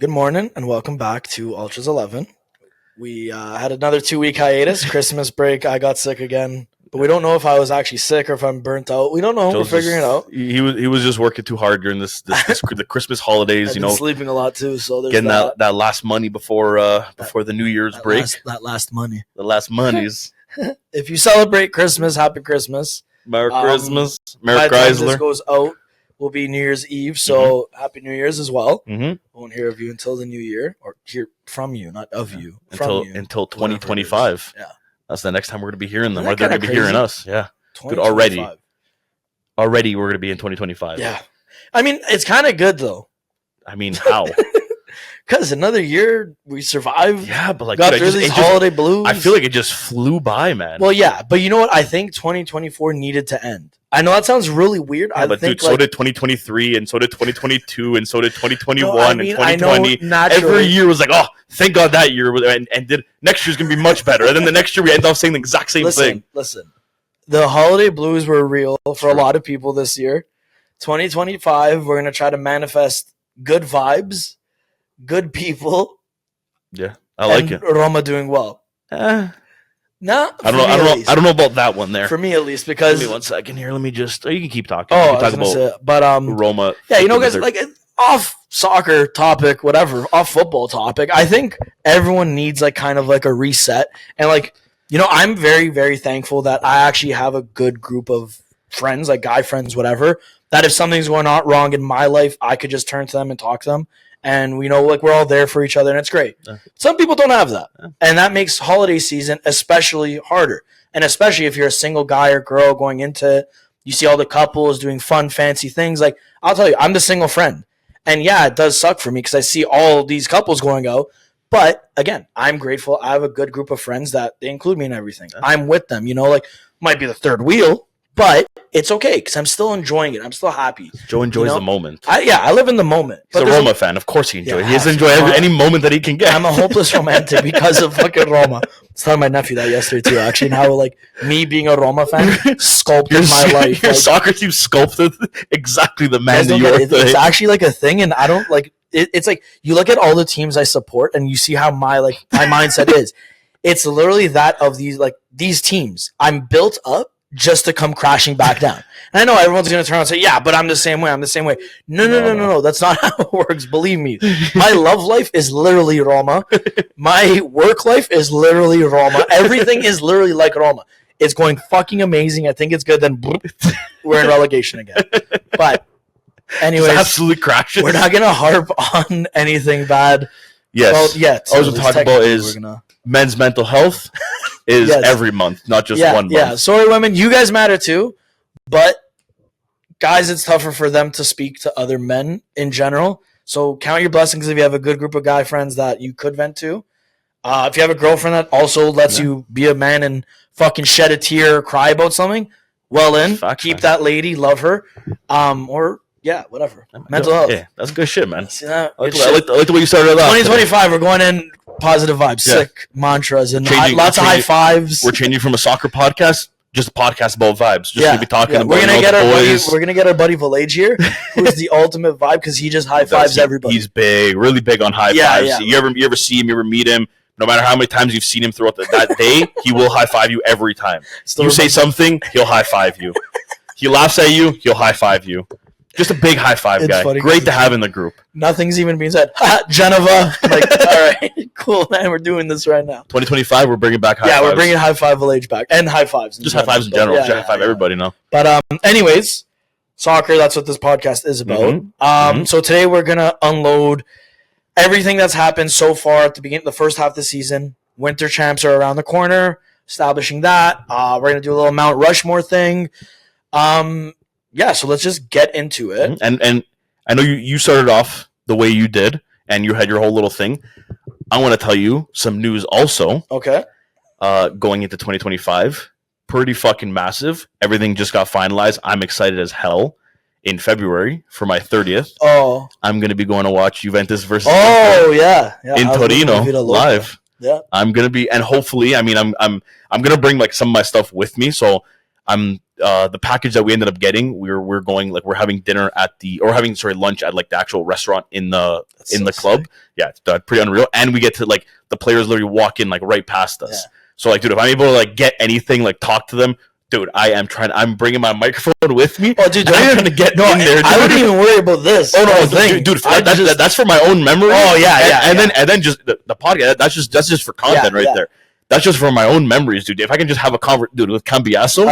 Good morning and welcome back to Ultras 11. We had another 2-week hiatus, Christmas break. I got sick again, but we don't know if I was actually sick or if I'm burnt out. We don't know. We're figuring it out. He was just working too hard during the Christmas holidays. I've been sleeping a lot too, so there's getting that last money before the New Year's break. That last money. The last monies. If you celebrate Christmas, happy Christmas. Merry Christmas. Merry Merry Chrysler. This Chrysler. goes out. Will be New Year's Eve, so Happy New Year's as well. Mm-hmm. Won't hear of you until the new year, or hear from you, not of you. Until 2025. Yeah, that's the next time we're going to be hearing them, Isn't or that they're going kinda to be hearing crazy? us. Yeah, good already. Already, we're going to be in 2025. Yeah, I mean it's kind of good though. I mean, how? Because another year we survived. Yeah, but got through these holiday blues. I feel like it just flew by, man. Well, yeah, but you know what? I think 2024 needed to end. I know that sounds really weird. Yeah, but dude, so did 2023, and so did 2022, and so did 2021 and 2020. Every year was like, oh, thank God that year, and did next year's gonna be much better. And then the next year we end up saying the exact same thing. Listen, the holiday blues were real for a lot of people this year. 2025, we're gonna try to manifest good vibes, good people. Yeah, I like it. Roma doing well. No, I don't know about that one there. For me, at least, because give me 1 second here. Let me just. You can keep talking. Oh, you can talk about Roma. Yeah, you know, guys, like off soccer topic, whatever, off football topic. I think everyone needs like kind of like a reset, and like you know, I'm very very thankful that I actually have a good group of friends, like guy friends, whatever. That if something's going on wrong in my life, I could just turn to them and talk to them. And we know, like, we're all there for each other, and it's great. Yeah. Some people don't have that, and that makes holiday season especially harder. And especially if you're a single guy or girl going into it, you see all the couples doing fun, fancy things. Like, I'll tell you, I'm the single friend. And, yeah, it does suck for me because I see all these couples going out. But, again, I'm grateful. I have a good group of friends that they include me in everything. Yeah. I'm with them, you know, like, might be the third wheel. But it's okay because I'm still enjoying it. I'm still happy. Joe enjoys the moment. I live in the moment. He's a Roma fan. Of course he enjoys it. He has to enjoy any moment that he can get. I'm a hopeless romantic because of fucking Roma. I was telling my nephew that yesterday too, actually, and how like me being a Roma fan sculpted my life. Your soccer team sculpted exactly the man that you are. It's actually like a thing, and I don't like it. It's like you look at all the teams I support, and you see how my mindset is. It's literally that of these teams. I'm built up just to come crashing back down. And I know everyone's going to turn around and say, yeah, but I'm the same way. No. That's not how it works. Believe me. My love life is literally Roma. My work life is literally Roma. Everything is literally like Roma. It's going fucking amazing. I think it's good. Then we're in relegation again. But anyways, just absolutely crashes. We're not going to harp on anything bad. Yes. Well, yeah. All I was going to talk about is men's mental health is every month, not just 1 month. Yeah, sorry, women, you guys matter too, but guys, it's tougher for them to speak to other men in general. So count your blessings if you have a good group of guy friends that you could vent to. If you have a girlfriend that also lets you be a man and fucking shed a tear or cry about something, keep that lady, love her, or yeah, whatever. Mental health. Yeah, that's good shit, man. I like the way you started it off. 2025, we're going in positive vibes, sick mantras, and lots of high fives. We're changing from a soccer podcast, just a podcast about vibes. Just to be talking about we're gonna get our buddy Valage here, who's the ultimate vibe because he just high fives everybody. He's big, really big on high fives. Yeah. You ever see him? You ever meet him? No matter how many times you've seen him throughout that day, he will high five you every time. You say something, he'll high five you. He laughs at you, he'll high five you. Just a big high five guy. Great to have in the group. Nothing's even being said. Ha, Geneva. Like, all right, cool, man. We're doing this right now. 2025, we're bringing back high fives. Yeah, we're bringing high five Village back. And high fives. Just high fives in general. Just high five everybody now. But anyways, soccer, that's what this podcast is about. So today we're going to unload everything that's happened so far at the first half of the season. Winter champs are around the corner, establishing that. We're going to do a little Mount Rushmore thing. Yeah, so let's just get into it. And I know you started off the way you did, and you had your whole little thing. I want to tell you some news also. Okay. Going into 2025, pretty fucking massive. Everything just got finalized. I'm excited as hell. In February for my 30th, I'm going to be going to watch Juventus versus Inter in Torino live. Yeah, I'm going to be, and hopefully, I mean, I'm going to bring like some of my stuff with me, so The package that we ended up getting, we're going like we're having dinner lunch at like the actual restaurant in the club. Sick. Yeah, it's pretty unreal. And we get to like the players literally walk in like right past us. Yeah. So like, dude, if I'm able to like get anything, like talk to them, dude, I'm bringing my microphone with me. Oh, dude, I'm trying to get in there. Dude. I wouldn't even worry about this. Oh no, dude, that's for my own memory. Oh yeah, and then just the podcast. That's just for content there. That's just for my own memories, dude. If I can just have a dude, with Cambiasso,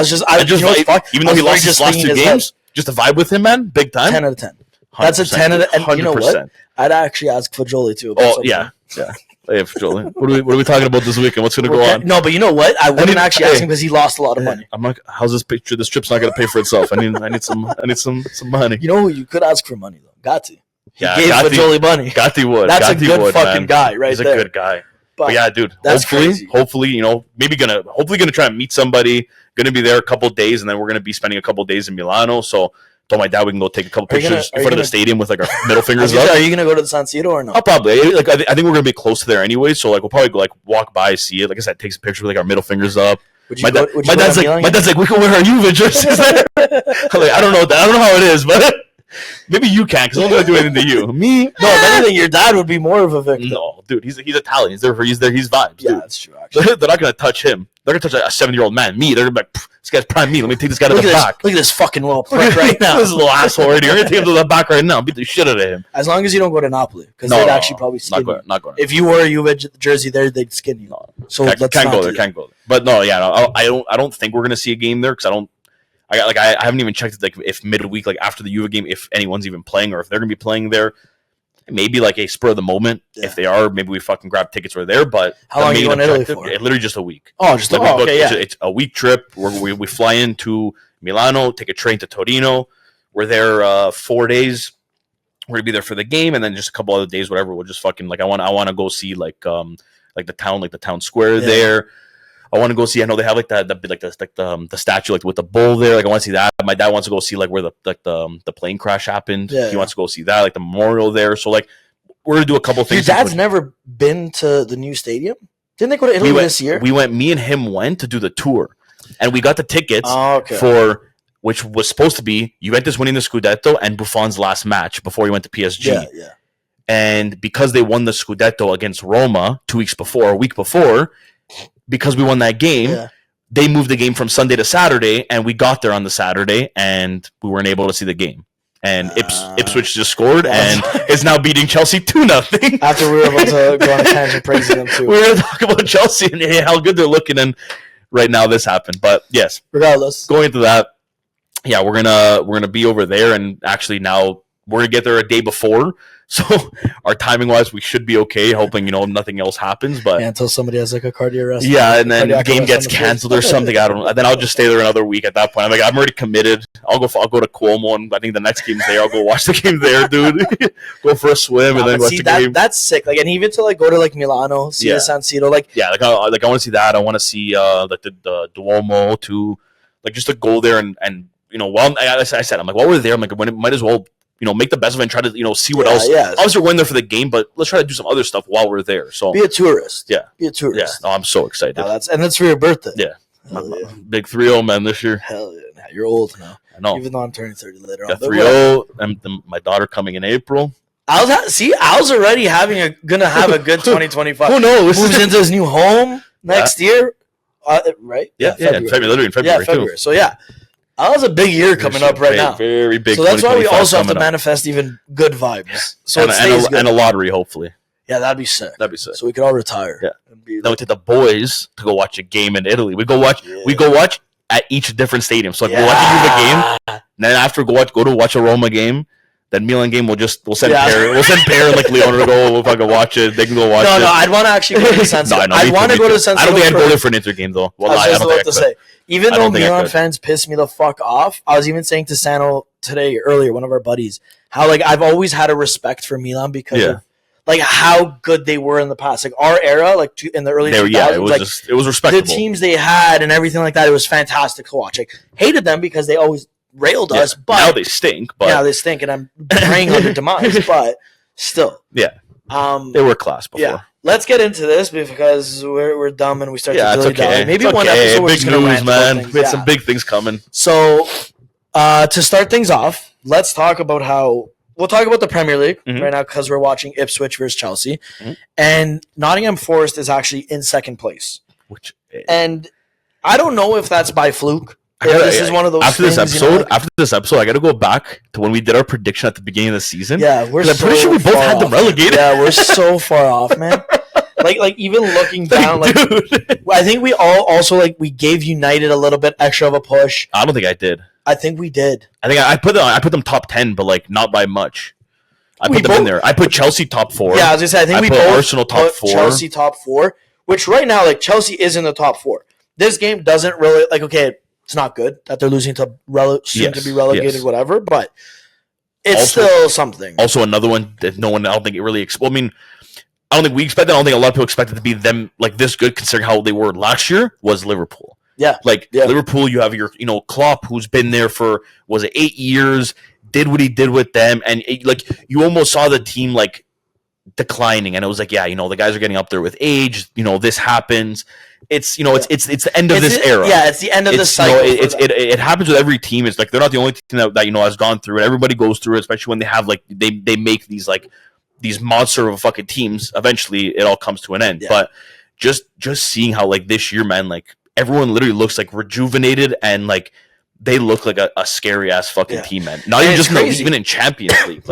even though he lost his last 2 games, just to vibe with him, man, big time. 10 out of 10. That's a 10 out of 10. And you know what? I'd actually ask Fajoli too. Oh yeah. Hey, Fajoli. What are we talking about this weekend? What's going to go on? No, but you know what? I wouldn't actually ask him because he lost a lot of money. I'm like, how's this picture? This trip's not going to pay for itself. I need some money. You know who you could ask for money though? Gatti. He Yeah, gave Fajoli money. Gatti would. That's Gatti a good would, fucking man. guy, right there. He's a good guy. But yeah, dude. That's crazy. Hopefully, you know, hopefully gonna try and meet somebody. Gonna be there a couple of days, and then we're gonna be spending a couple of days in Milano. So told my dad we can go take a couple pictures in front of the stadium with like our middle fingers up. Are you gonna go to the San Siro or no? I'll probably. Like I think we're gonna be close to there anyway. So like we'll probably like walk by, see it. Like I said, take some pictures with like our middle fingers up. My dad's like, we can wear our Juve jerseys there. Like, I don't know how it is, but maybe you can because I'm not gonna do anything to you. Me? No, if anything, your dad would be more of a victim. No, dude, he's Italian. He's there. He's vibes. Yeah, dude. that's true. Actually, they're not gonna touch him. They're gonna touch a 7-year-old man. Me, they're gonna be like, this guy's prime me. Let me take this guy to the back. Look at this fucking little prick right now. This little asshole right here. You're gonna take him to the back right now. Beat the shit out of him. As long as you don't go to Napoli, because they'd actually probably skin you. Not going. If you wore a Juve jersey there, they'd skin you. No. So can't go there. But no, yeah, I don't think we're gonna see a game there because I haven't even checked like if midweek, like after the Juve game, if anyone's even playing or if they're gonna be playing there. Maybe like a spur of the moment. Yeah. If they are, maybe we fucking grab tickets right there. But how long are you going to Italy for? Literally just a week. Oh, just It's a week trip where we fly into Milano, take a train to Torino. We're there 4 days. We're gonna be there for the game, and then just a couple other days, whatever. We'll just fucking like I want to go see like the town square there. I want to go see. I know they have like the statue like with the bull there. Like I want to see that. My dad wants to go see like where the plane crash happened. Yeah. He wants to go see that, like the memorial there. So like we're gonna do a couple things. Your dad's never been to the new stadium? Didn't they go to Italy this year? Me and him went to do the tour, and we got the tickets for which was supposed to be Juventus winning the Scudetto and Buffon's last match before he went to PSG. Yeah. And because they won the Scudetto against Roma a week before. Because we won that game, they moved the game from Sunday to Saturday, and we got there on the Saturday, and we weren't able to see the game. And Ipswich just scored, and is now beating Chelsea 2-0. After we were able to go on a tangent praising them too. We were going to talk about Chelsea and how good they're looking, and right now this happened. But yes, regardless, going into that, yeah, we're gonna be over there, and actually now we're gonna get there a day before. So our timing wise, we should be okay. Hoping nothing else happens, but until somebody has like a cardiac arrest. Yeah, and then the game gets canceled or something. I don't know. And then I'll just stay there another week. At that point, I'm already committed. I'll go to Cuomo, and I think the next game's there. I'll go watch the game there, dude. Go for a swim and then watch the game. That's sick. Like, and even to like go to like Milano, see the San Siro, like I want to see that. I want to see like the Duomo too. Like just to go there and while I said, I'm like, while we're there, I'm like, might as well. Make the best of it and try to, see what else. Yeah. Obviously, we're going there for the game, but let's try to do some other stuff while we're there. So be a tourist. Yeah. Be a tourist. Yeah. No, I'm so excited. No, that's for your birthday. Yeah. Big 3-0, man, this year. Hell yeah. You're old now. I know. Even though I'm turning 30 later on. 3-0, and my daughter coming in April. Al's already gonna have a good 2025. Who knows? Moves into his new home next year. Right? Yeah. Literally in February, too. So, yeah. That was a big year coming up right now. Very big. So that's why we also have to manifest even good vibes. So and a lottery, hopefully. Yeah, that'd be sick. So we could all retire. Yeah. Then we take the boys to go watch a game in Italy. We go watch at each different stadium. So we'll watch a Juve game. And then after go to watch a Roma game. Then Milan game we'll send Pear and like Leona to go. We'll fucking watch it. They can go watch it. No, I'd want to actually go to the San Siro. I'd want to go to the San Siro. I don't think I'd go there for an Inter game though. Well, I was just about to say. Even though Milan fans piss me the fuck off, I was even saying to Sano earlier, one of our buddies, how like I've always had a respect for Milan because of like how good they were in the past. Like our era, like in the early 2000s, it was respectable. The teams they had and everything like that, it was fantastic to watch. Like hated them because they always railed us, but now they stink. But and I'm praying on their demise. But still, They were class before. Yeah. Let's get into this because we're dumb and we start to it's dilly okay. Maybe it's one okay. episode we're big just going to news, rant man. about things. We had some big things coming. So, to start things off, let's talk about we'll talk about the Premier League right now because we're watching Ipswich versus Chelsea. And Nottingham Forest is actually in second place. And I don't know if that's by fluke. This is one of those after things, after this episode, I got to go back to when we did our prediction at the beginning of the season. Yeah, I'm pretty sure we both had them relegated. Yeah, we're so far off, man. Like even looking down, I think we all also we gave United a little bit extra of a push. I don't think I did. I think we did. I think I put them top 10, but not by much. I put them in there. I put Chelsea top 4. Yeah, I was gonna say I think we put both Arsenal top 4. Chelsea top 4, which right now Chelsea is in the top 4. This game doesn't really it's not good that they're losing to soon to be relegated, whatever, but it's still something. Also, another one that I don't think it really. I don't think we expected. I don't think a lot of people expected to be them this good, considering how they were last year. Was Liverpool? Yeah, Liverpool. You have your Klopp, who's been there for 8 years, did what he did with them, and you almost saw the team declining, and it was the guys are getting up there with age. This happens. It's it's the end of this era. Yeah, it's the end of the cycle. It happens with every team. It's they're not the only team that has gone through it. Everybody goes through it, especially when they have they make these monster of fucking teams. Eventually, it all comes to an end. Yeah. But just seeing how this year, man, everyone literally looks rejuvenated and they look like a scary ass fucking team, man. Not even just even in Champions League.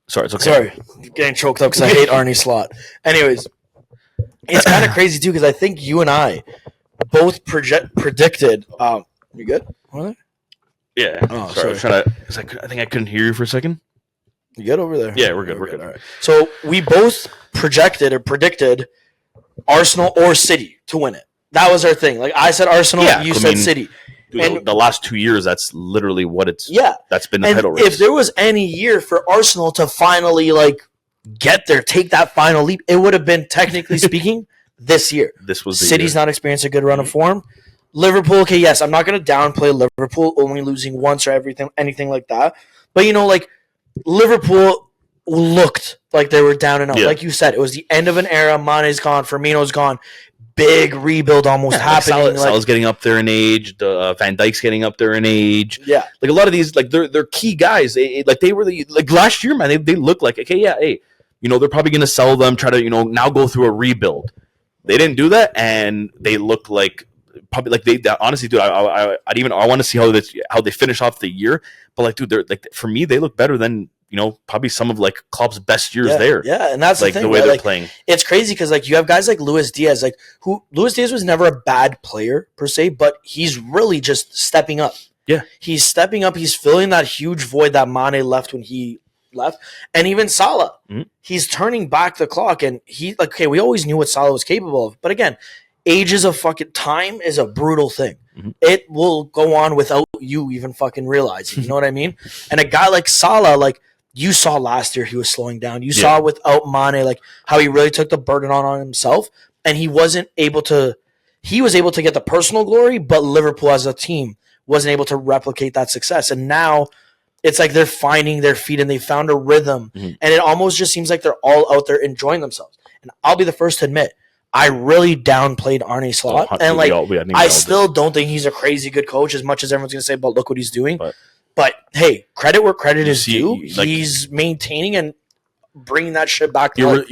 Sorry, it's okay. Sorry, getting choked up because I hate Arne Slot. Anyways. It's kind of crazy too because I think you and I both predicted. You good? Yeah. Oh, sorry. I was trying to. I think I couldn't hear you for a second. You good over there? Yeah, we're good. We're good. All right. So we both predicted Arsenal or City to win it. That was our thing. I said Arsenal, you said City. Dude, and the last 2 years, that's literally what it's. Yeah. That's been the title race. If there was any year for Arsenal to finally get there, take that final leap, it would have been, technically speaking, this year. This was the City's year. Not experienced a good run of form. Liverpool, okay, yes, I'm not going to downplay Liverpool only losing once or anything like that. But, Liverpool looked like they were down and out. Yeah. Like you said, it was the end of an era. Mane's gone. Firmino's gone. Big rebuild almost happening. Salah's getting up there in age. Van Dijk's getting up there in age. Yeah. A lot of these, they're key guys. They were last year, man, they looked they're probably going to sell them, try to, now go through a rebuild. They didn't do that, and they look honestly, dude, I want to see how they finish off the year. But dude, they're for me, they look better than probably some of Klopp's best years there. Yeah, and that's the thing, the way they're playing. It's crazy because you have guys like Luis Diaz, Luis Diaz was never a bad player per se, but he's really just stepping up. Yeah, he's stepping up. He's filling that huge void that Mane left when he left, and even Salah, he's turning back the clock. And we always knew what Salah was capable of, but again, ages of fucking time is a brutal thing. Mm-hmm. It will go on without you even fucking realizing. You know what I mean? And a guy like Salah, you saw last year, he was slowing down. You saw without Mane, how he really took the burden on himself, and he wasn't able to. He was able to get the personal glory, but Liverpool as a team wasn't able to replicate that success. And now it's they're finding their feet and they found a rhythm, and it almost just seems like they're all out there enjoying themselves. And I'll be the first to admit, I really downplayed Arne Slot, and I still don't think he's a crazy good coach as much as everyone's going to say, but look what he's doing. But hey, credit where credit is due. He's maintaining and bringing that shit back. We're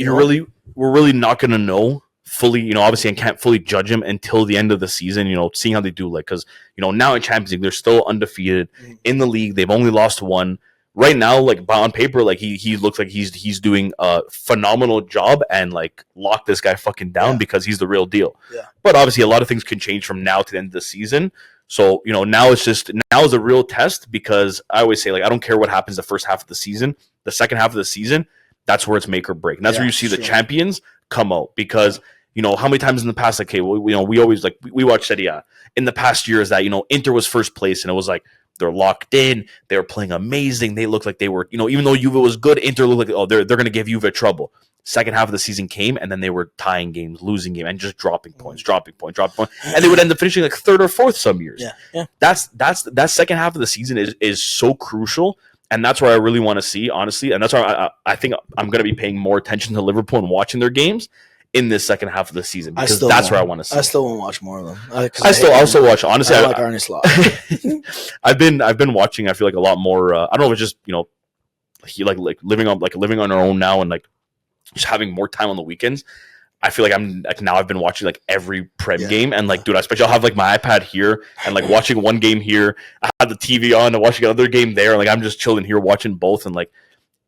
really not going to know fully. Obviously, I can't fully judge him until the end of the season. Seeing how they do, because now in Champions League they're still undefeated in the league. They've only lost one. Right now, on paper, he looks like he's doing a phenomenal job and lock this guy fucking down because he's the real deal. Yeah. But obviously, a lot of things can change from now to the end of the season. So now is a real test, because I always say I don't care what happens the first half of the season. The second half of the season, that's where it's make or break, and that's where you see the champions come out. Because how many times in the past, we always we watch Serie A in the past years that Inter was first place and it was they're locked in. They were playing amazing. They looked like they were, even though Juve was good, Inter looked like, they're going to give Juve trouble. Second half of the season came, and then they were tying games, losing game, and just dropping points. And they would end up finishing third or fourth some years. Yeah. That second half of the season is so crucial. And that's where I really want to see, honestly. And that's why I think I'm going to be paying more attention to Liverpool and watching their games in this second half of the season, because that's where I want to see. I still won't watch more of them. I still also watch. Honestly, I like Arne Slot. I've been watching. I feel like a lot more. I don't know if it's just he like living on our own now and like just having more time on the weekends. I feel like I'm like now I've been watching like every Prem game, and like dude, especially I'll have like my iPad here and like watching one game here. I have the TV on and watching another game there. And, like I'm just chilling here watching both, and like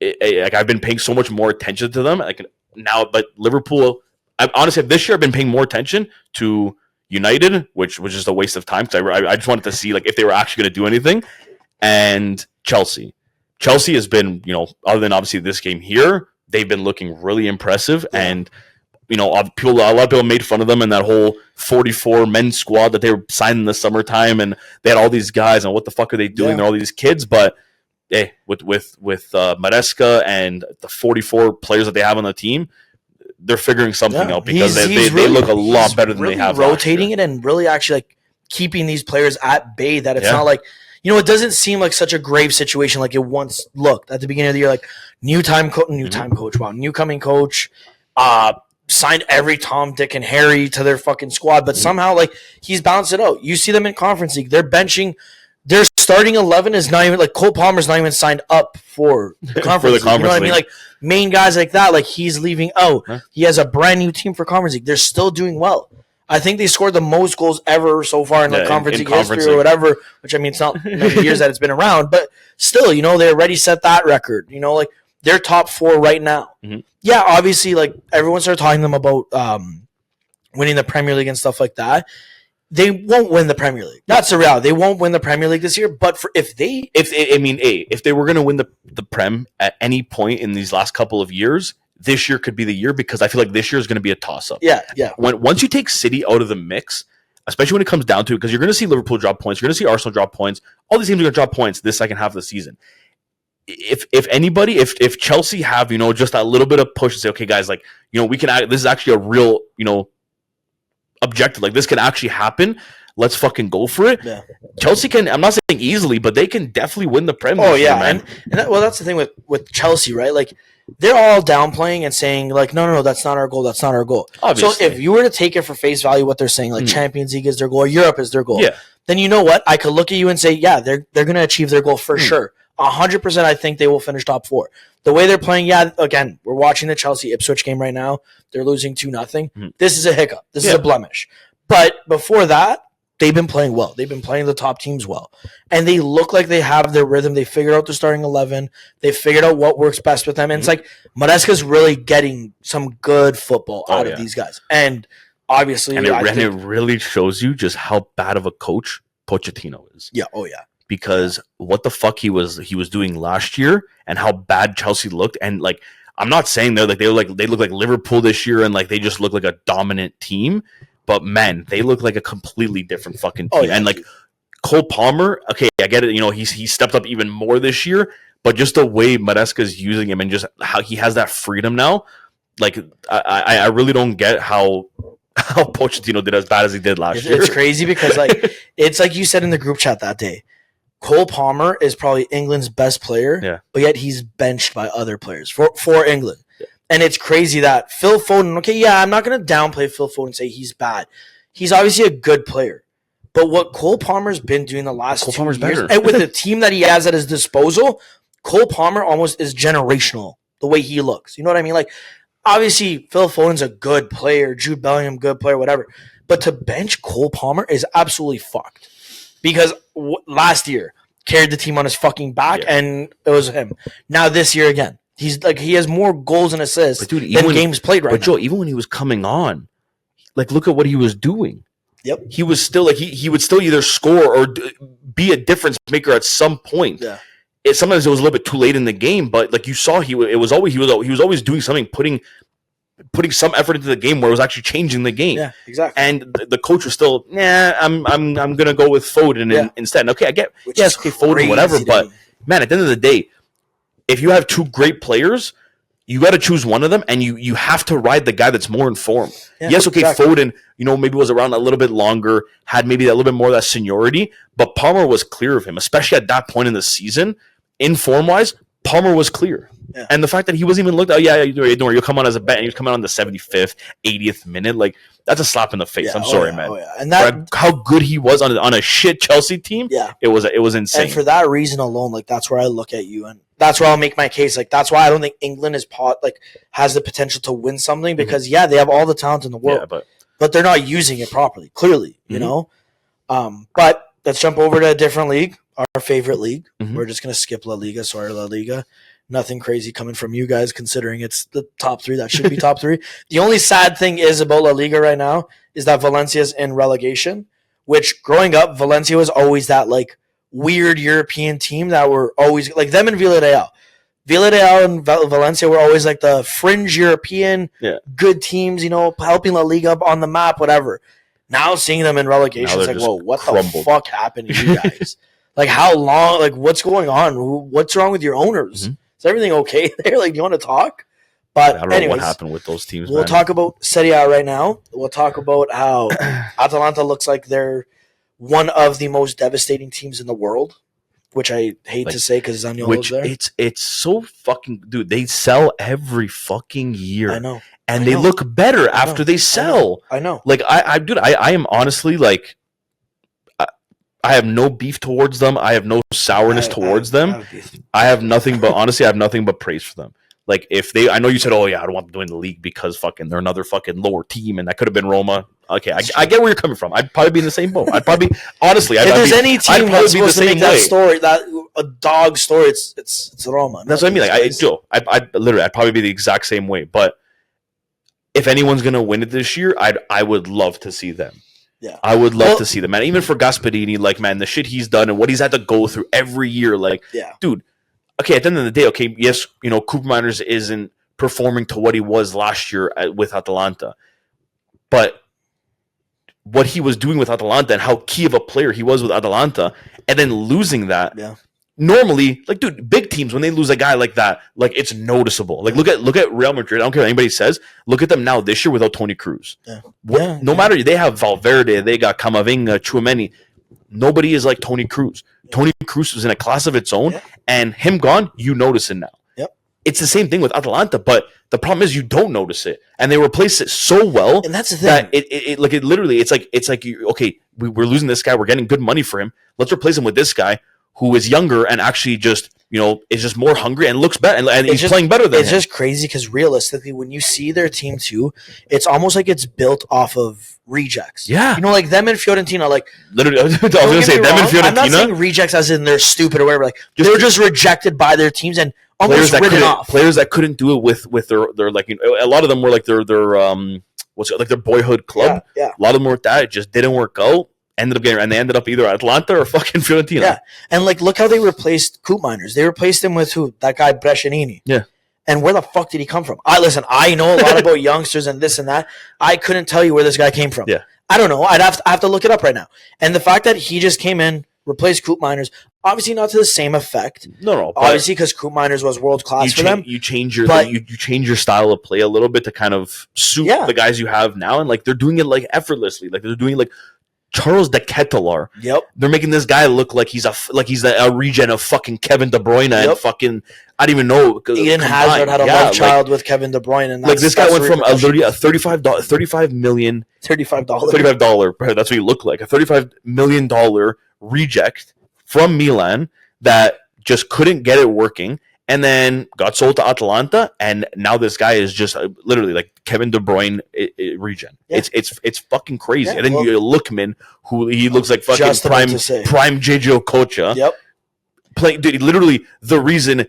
like I've been paying so much more attention to them. Like now, but Liverpool. Honestly, this year I've been paying more attention to United, which was just a waste of time because I just wanted to see like if they were actually going to do anything, and Chelsea. Chelsea has been, other than obviously this game here, they've been looking really impressive, and a lot of people made fun of them in that whole 44 men's squad that they were signed in the summertime, and they had all these guys, and what the fuck are they doing? They're all these kids, but hey, with Maresca and the 44 players that they have on the team, they're figuring something out because they look a lot better than they have. Rotating it and really actually like keeping these players at bay. That it's not like it doesn't seem like such a grave situation like it once looked at the beginning of the year. Like new coming coach, signed every Tom, Dick, and Harry to their fucking squad, but somehow like he's balanced it out. You see them in Conference League, they're benching. Their starting 11 is not even like Cole Palmer's not even signed up for the Conference League. You know what I mean? Like main guys like that, like he's leaving out. Huh? He has a brand new team for Conference League. They're still doing well. I think they scored the most goals ever so far in the Conference League history or whatever. Which I mean, it's not many years that it's been around, but still, they already set that record. Like they're top 4 right now. Mm-hmm. Yeah, obviously, like everyone started talking to them about winning the Premier League and stuff like that. They won't win the Premier League. That's the reality. They won't win the Premier League this year. But if they were going to win the Prem at any point in these last couple of years, this year could be the year, because I feel like this year is going to be a toss-up. Yeah. Once you take City out of the mix, especially when it comes down to it, because you're going to see Liverpool drop points, you're going to see Arsenal drop points. All these teams are going to drop points this second half of the season. If Chelsea have just that little bit of push and say, okay, guys, like we can. This is actually a real objective. Like this can actually happen. Let's fucking go for it. Yeah. Chelsea can. I'm not saying easily, but they can definitely win the Premier League. Man. That's the thing with Chelsea, right? Like they're all downplaying and saying like, no, that's not our goal. That's not our goal. Obviously. So if you were to take it for face value, what they're saying, like Champions League is their goal, or Europe is their goal, then you know what? I could look at you and say, yeah, they're going to achieve their goal for sure. 100%. I think they will finish top 4. The way they're playing, again, we're watching the Chelsea Ipswich game right now. They're losing 2-0. This is a hiccup. This is a blemish. But before that, they've been playing well. They've been playing the top teams well. And they look like they have their rhythm. They figured out their starting 11. They figured out what works best with them. And it's like Maresca's really getting some good football out of these guys. And obviously, and it really shows you just how bad of a coach Pochettino is. Yeah. Oh, yeah. Because what the fuck he was doing last year and how bad Chelsea looked. And like, I'm not saying they look like Liverpool this year and like they just look like a dominant team. But man, they look like a completely different fucking team. And like Cole Palmer, okay, I get it. He stepped up even more this year, but just the way Maresca is using him and just how he has that freedom now, like I really don't get how Pochettino did as bad as he did last year. It's crazy because like it's like you said in the group chat that day. Cole Palmer is probably England's best player, but yet he's benched by other players for England. Yeah. And it's crazy that Phil Foden, I'm not going to downplay Phil Foden and say he's bad. He's obviously a good player. But what Cole Palmer's been doing the last 2 years, and with the team that he has at his disposal, Cole Palmer almost is generational, the way he looks. You know what I mean? Like, obviously, Phil Foden's a good player, Jude Bellingham, good player, whatever. But to bench Cole Palmer is absolutely fucked. Because last year, carried the team on his fucking back, and it was him. Now this year again. He's like he has more goals and assists than games played right now. But Joe, even when he was coming on, like look at what he was doing. Yep. He was still like he would still either score or be a difference maker at some point. Yeah. Sometimes it was a little bit too late in the game, but like you saw, he was always doing something, putting some effort into the game where it was actually changing the game. Yeah, exactly. And the coach was still, I'm gonna go with Foden instead. Okay, I get Foden, whatever, but man, at the end of the day, if you have 2 great players, you got to choose one of them, and you have to ride the guy that's more informed. Yeah, yes, okay, exactly. Foden, maybe was around a little bit longer, had maybe a little bit more of that seniority, but Palmer was clear of him, especially at that point in the season. in form wise, Palmer was clear. Yeah. And the fact that he wasn't even looked at, don't worry, you'll come on as a bet, and he was coming on the 75th, 80th minute. Like, that's a slap in the face. I'm sorry, man. And that, how good he was on a shit Chelsea team, it was insane. And for that reason alone, like, that's where I look at you, and that's where I'll make my case. Like, that's why I don't think England has the potential to win something, because they have all the talent in the world, but they're not using it properly. Clearly, you know. But let's jump over to a different league, our favorite league. We're just gonna skip La Liga. Sorry, La Liga. Nothing crazy coming from you guys, considering it's the top three. That should be top three. The only sad thing is about La Liga right now is that Valencia's in relegation, which growing up, Valencia was always that like weird European team that were always like them and Villarreal. Villarreal and Valencia were always like the fringe European good teams, you know, helping La Liga up on the map, whatever. Now seeing them in relegation, it's like, whoa, what the fuck happened to you guys? Like, how long? Like, what's going on? What's wrong with your owners? Is everything okay there? Like, do you want to talk? But I don't know what happened with those teams. We'll talk about Serie A right now. We'll talk about how Atalanta looks like they're one of the most devastating teams in the world, which I hate to say because Zaniolo's there. It's so fucking... Dude, they sell every fucking year. I know. And they look better after they sell. I know. Like, I am honestly, like... I have no beef towards them. I have no sourness towards them. I have nothing but, honestly, I have nothing but praise for them. Like, if they, I know you said, oh yeah, I don't want them to win the league because fucking they're another fucking lower team, and that could have been Roma. Okay, I get where you're coming from. I'd probably be in the same boat. I'd probably, honestly, if there's any team that's supposed to make that story, that a dog story, it's Roma. That's what I mean. Like, I'd probably be the exact same way. But if anyone's gonna win it this year, I would love to see them. Yeah, I would love to see them, man. Even for Gasperini, like, man, the shit he's done and what he's had to go through every year, like, dude. Okay, at the end of the day, okay, yes, you know, Koopmeiners isn't performing to what he was last year with Atalanta, but what he was doing with Atalanta and how key of a player he was with Atalanta, and then losing that. Yeah. Normally, like, dude, big teams, when they lose a guy like that, like, it's noticeable. Like, look at Real Madrid. I don't care what anybody says. Look at them now this year without Toni Kroos. Yeah. No matter, they have Valverde, they got Camavinga, Tchouameni. Nobody is like Toni Kroos. Toni Kroos was in a class of its own, and him gone, you notice it now. Yep. It's the same thing with Atalanta, but the problem is you don't notice it, and they replace it so well. And that's the thing. That it literally, it's like okay, we're losing this guy, we're getting good money for him. Let's replace him with this guy who is younger and actually just, you know, is just more hungry and looks better, and he's playing better than him. It's just crazy because realistically, when you see their team too, it's almost like it's built off of rejects. Yeah. You know, like them and Fiorentina, like... Literally, I was going to say, them and Fiorentina... I'm not saying rejects as in they're stupid or whatever. Like, they're just rejected by their teams and almost written off. Players that couldn't do it with their like, you know, a lot of them were like their their boyhood club. Yeah. A lot of them were with that. It just didn't work out. They ended up either Atlanta or fucking Fiorentina. Yeah, and like, look how they replaced Koopmeiners. They replaced him with who? That guy Brescianini. Yeah. And where the fuck did he come from? I know a lot about youngsters and this and that. I couldn't tell you where this guy came from. Yeah. I don't know. I have to look it up right now. And the fact that he just came in, replaced Koopmeiners, obviously not to the same effect. No. Obviously, because Koopmeiners was world class for them. You change your style of play a little bit to kind of suit the guys you have now, and like they're doing it like effortlessly. Like they're doing like Charles de Ketelaar. Yep. They're making this guy look like he's a regen of fucking Kevin De Bruyne and fucking, I don't even know. Eden Hazard had a love child with Kevin De Bruyne, and like this guy went from a $35 million. $35. That's what he looked like. A $35 million reject from Milan that just couldn't get it working, and then got sold to Atalanta, and now this guy is just literally like Kevin De Bruyne regen. Yeah. It's fucking crazy. Yeah, and then you Lookman, who he looks like fucking prime JJ Okocha. Yep. Dude, literally the reason.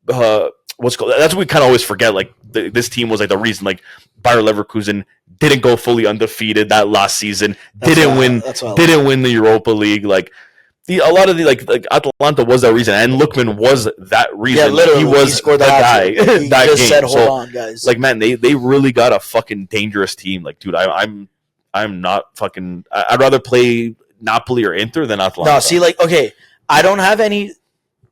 That's what we kind of always forget. Like this team was like the reason. Like Bayer Leverkusen didn't go fully undefeated that last season. Didn't win the Europa League. Like. A lot of the like Atalanta was that reason, and Lookman was that reason. Yeah, literally, he scored that guy. He that just game. said, "Hold on, guys." Like, man, they really got a fucking dangerous team. Like, dude, I'm not fucking. I'd rather play Napoli or Inter than Atalanta. No, see, like, okay, I don't have any.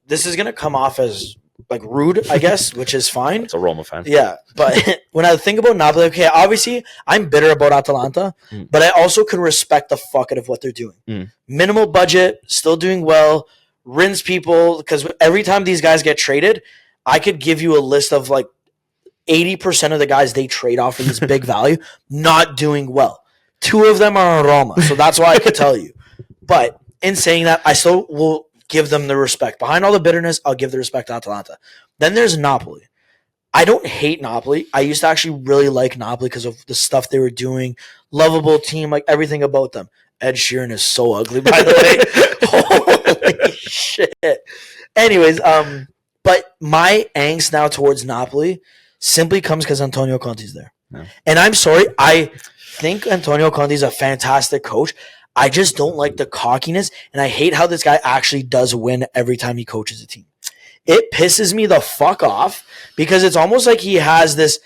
This is gonna come off as like rude, I guess, which is fine. It's a Roma fan. Yeah, but when I think about Napoli, okay, obviously I'm bitter about Atalanta, but I also can respect the fuck out of what they're doing. Minimal budget, still doing well, rinse people, because every time these guys get traded, I could give you a list of like 80% of the guys they trade off for this big value not doing well. 2 of them are on Roma, so that's why I could tell you. But in saying that, I still will give them the respect. Behind all the bitterness, I'll give the respect to Atalanta. Then there's Napoli. I don't hate Napoli. I used to actually really like Napoli because of the stuff they were doing. Lovable team, like everything about them. Ed Sheeran is so ugly, by the way. Holy shit. Anyways, but my angst now towards Napoli simply comes because Antonio Conte's there. Yeah. And I'm sorry, I think Antonio Conte's a fantastic coach. I just don't like the cockiness, and I hate how this guy actually does win every time he coaches a team. It pisses me the fuck off because it's almost like he has this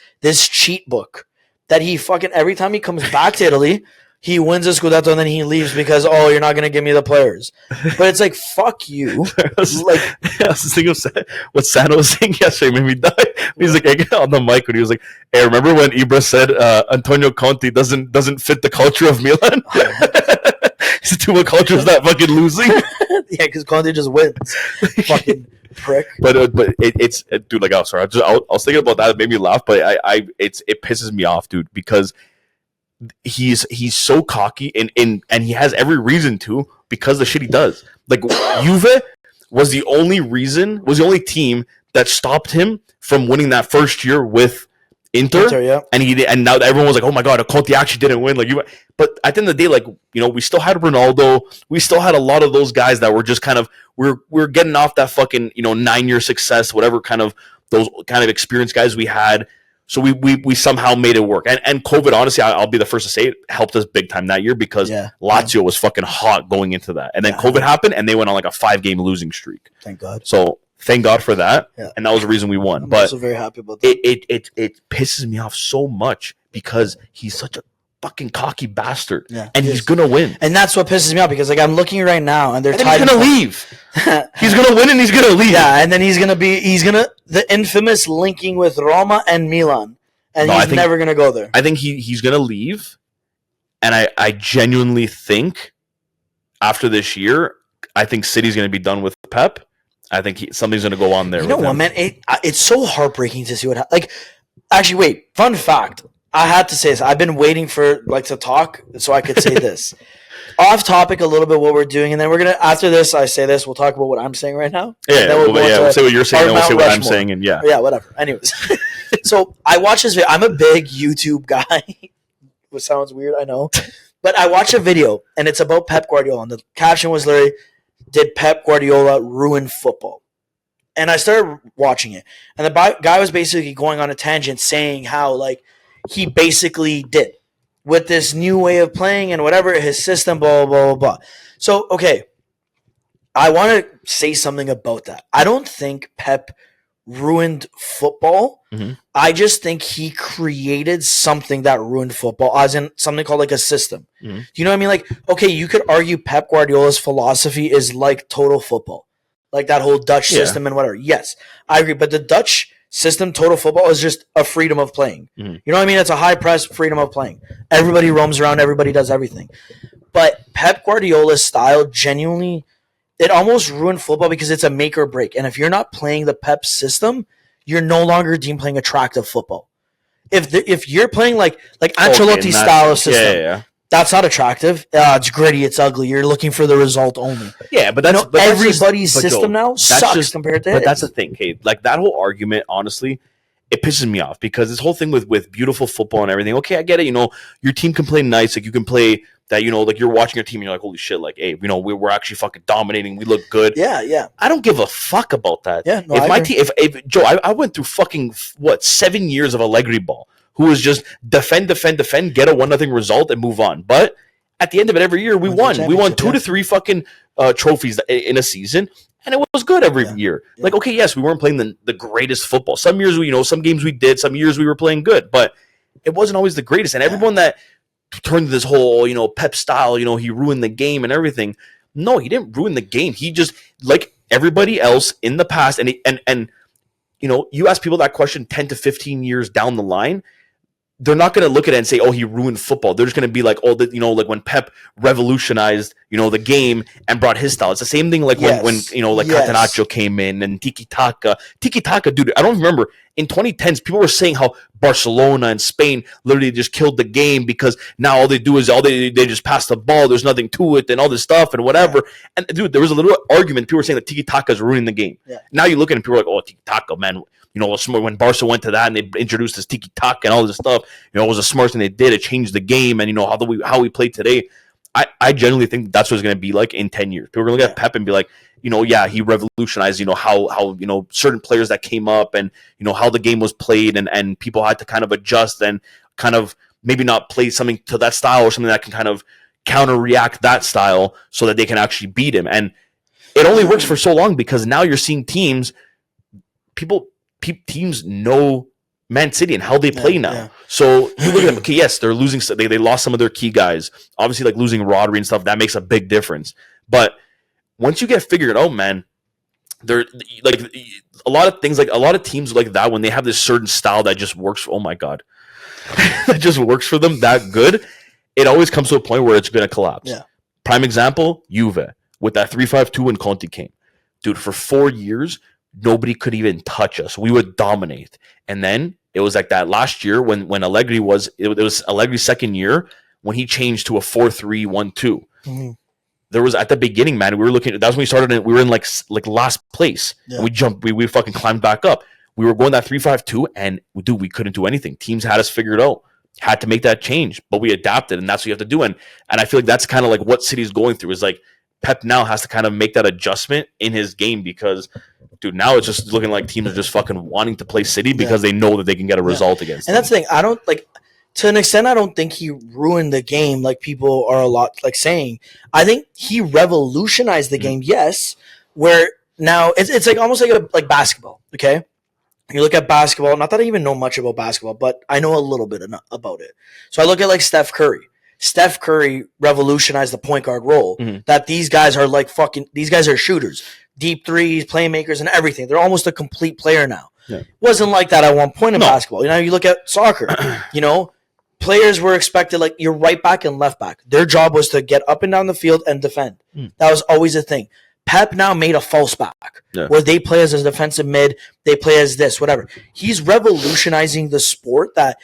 cheat book that he fucking every time he comes back to Italy, he wins a Scudetto and then he leaves because, oh, you're not going to give me the players. But it's like, fuck you. I was thinking of what Sano was saying yesterday made me die. He's like on the mic when he was like, hey, remember when Ibra said Antonio Conte doesn't fit the culture of Milan? His too much culture is not fucking losing. Yeah, because Conte just wins. Fucking prick. But it's dude, like, oh, sorry. I was thinking about that. It made me laugh, but it pisses me off, dude, because he's so cocky and he has every reason to because of the shit he does. Like Juve was the only team that stopped him from winning that first year with Inter, yeah. And now everyone was like, oh my god, Conte actually didn't win. But at the end of the day, like, you know, we still had Ronaldo, we still had a lot of those guys that were just kind of we're getting off that fucking, you know, 9-year success, whatever kind of those kind of experienced guys we had. So we somehow made it work. And COVID, honestly, I'll be the first to say it, helped us big time that year because Lazio was fucking hot going into that. And then COVID happened and they went on like a 5-game losing streak. Thank God. So thank God for that. Yeah. And that was the reason we won. I'm also very happy about that. It pisses me off so much because he's such a fucking cocky bastard. Yeah, and he's going to win. And that's what pisses me off because like I'm looking right now and they're tied. He's going to leave. He's going to win and he's going to leave. Yeah, and then he's going to the infamous linking with Roma and Milan. And he's never going to go there. I think he's going to leave. And I genuinely think after this year, I think City's going to be done with Pep. I think something's going to go on there. You know what, man? It's so heartbreaking to see what happens. Like, actually, wait. Fun fact. I had to say this. I've been waiting for to talk so I could say this. Off topic a little bit what we're doing, and then we're gonna after this. I say this. We'll talk about what I'm saying right now. Yeah, we'll say what you're saying, and we'll say what I'm saying, and yeah, whatever. Anyways, so I watch this video. I'm a big YouTube guy, which sounds weird, I know, but I watch a video, and it's about Pep Guardiola, and the caption was literally, "Did Pep Guardiola ruin football?" And I started watching it, and the guy was basically going on a tangent saying how like he basically did with this new way of playing and whatever, his system, blah, blah, blah, blah. So, okay, I want to say something about that. I don't think Pep ruined football. Mm-hmm. I just think he created something that ruined football, as in something called like a system. Mm-hmm. Do you know what I mean? Like, okay, you could argue Pep Guardiola's philosophy is like total football, like that whole Dutch system and whatever. Yes, I agree. But the Dutch system, total football, is just a freedom of playing. Mm-hmm. You know what I mean? It's a high press freedom of playing. Everybody roams around. Everybody does everything. But Pep Guardiola's style genuinely, it almost ruined football because it's a make or break. And if you're not playing the Pep system, you're no longer deemed playing attractive football. If you're playing like Ancelotti's style of system, that's not attractive. It's gritty. It's ugly. You're looking for the result only. Yeah, but everybody's system now sucks compared to his. But that's the thing, Kate. Like that whole argument, honestly, it pisses me off because this whole thing with beautiful football and everything. Okay, I get it. You know, your team can play nice. Like you can play that. You know, like you're watching your team and you're like, holy shit! Like, hey, you know, we're actually fucking dominating. We look good. Yeah. I don't give a fuck about that. Yeah. No, if my team, if Joe, I went through fucking 7 years of Allegri ball, who was just defend, get a 1-0 result and move on, but. At the end of it, every year we won. We won 2 to 3 fucking trophies in a season, and it was good every year. Yeah. Like, okay, yes, we weren't playing the greatest football. Some years some games we did. Some years we were playing good, but it wasn't always the greatest. And everyone that turned this whole, Pep style, he ruined the game and everything. No, he didn't ruin the game. He just, like everybody else in the past, and you ask people that question 10 to 15 years down the line, they're not going to look at it and say, "Oh, he ruined football." They're just going to be like, "Oh, like when Pep revolutionized, the game and brought his style." It's the same thing like when Catenaccio came in and tiki taka, dude. I don't remember in 2010s people were saying how Barcelona and Spain literally just killed the game because now all they do is they just pass the ball. There's nothing to it and all this stuff and whatever. And dude, there was a little argument. People were saying that tiki taka is ruining the game. Yeah. Now you look at it and people are like, "Oh, tiki taka, man." When Barca went to that and they introduced this tiki taka and all this stuff, it was the smartest thing they did. It changed the game and how we play today. I genuinely think that's what it's going to be like in 10 years. People are going to look at Pep and be like, he revolutionized, how certain players that came up and how the game was played and people had to kind of adjust and kind of maybe not play something to that style or something that can kind of counter react that style so that they can actually beat him. And it only works for so long because now you're seeing teams know Man City and how they play now. Yeah. So you look at them, okay, yes, they're losing. They lost some of their key guys. Obviously, like losing Rodri and stuff, that makes a big difference. But once you get figured out, man, they're like a lot of teams like that when they have this certain style that just works. Oh my God, that just works for them that good. It always comes to a point where it's going to collapse. Yeah. Prime example, Juve with that 3-5-2 when Conte came, dude. For 4 years. Nobody could even touch us. We would dominate. And then it was like that last year when Allegri was Allegri's second year when he changed to a 4-3-1-2. Mm-hmm. There was at the beginning, man, we were looking. That was when we started. We were in like last place. Yeah. And we jumped. We fucking climbed back up. We were going that 3-5-2, and we couldn't do anything. Teams had us figured out. Had to make that change, but we adapted, and that's what you have to do. And I feel like that's kind of like what City's going through. Is like Pep now has to kind of make that adjustment in his game because. Dude, now it's just looking like teams are just fucking wanting to play City because they know that they can get a result against them. And that's the thing. I don't to an extent. I don't think he ruined the game like people are a lot like saying. I think he revolutionized the game. Yes, where now it's like almost like basketball. Okay, you look at basketball. Not that I even know much about basketball, but I know a little bit about it. So I look at like Steph Curry. Steph Curry revolutionized the point guard role. Mm-hmm. That these guys are these guys are shooters. Deep threes, playmakers, and everything. They're almost a complete player now. Yeah. Wasn't like that at one point in basketball. You look at soccer. Players were expected like your right back and left back. Their job was to get up and down the field and defend. That was always a thing. Pep now made a false back where they play as a defensive mid. They play as this, whatever. He's revolutionizing the sport that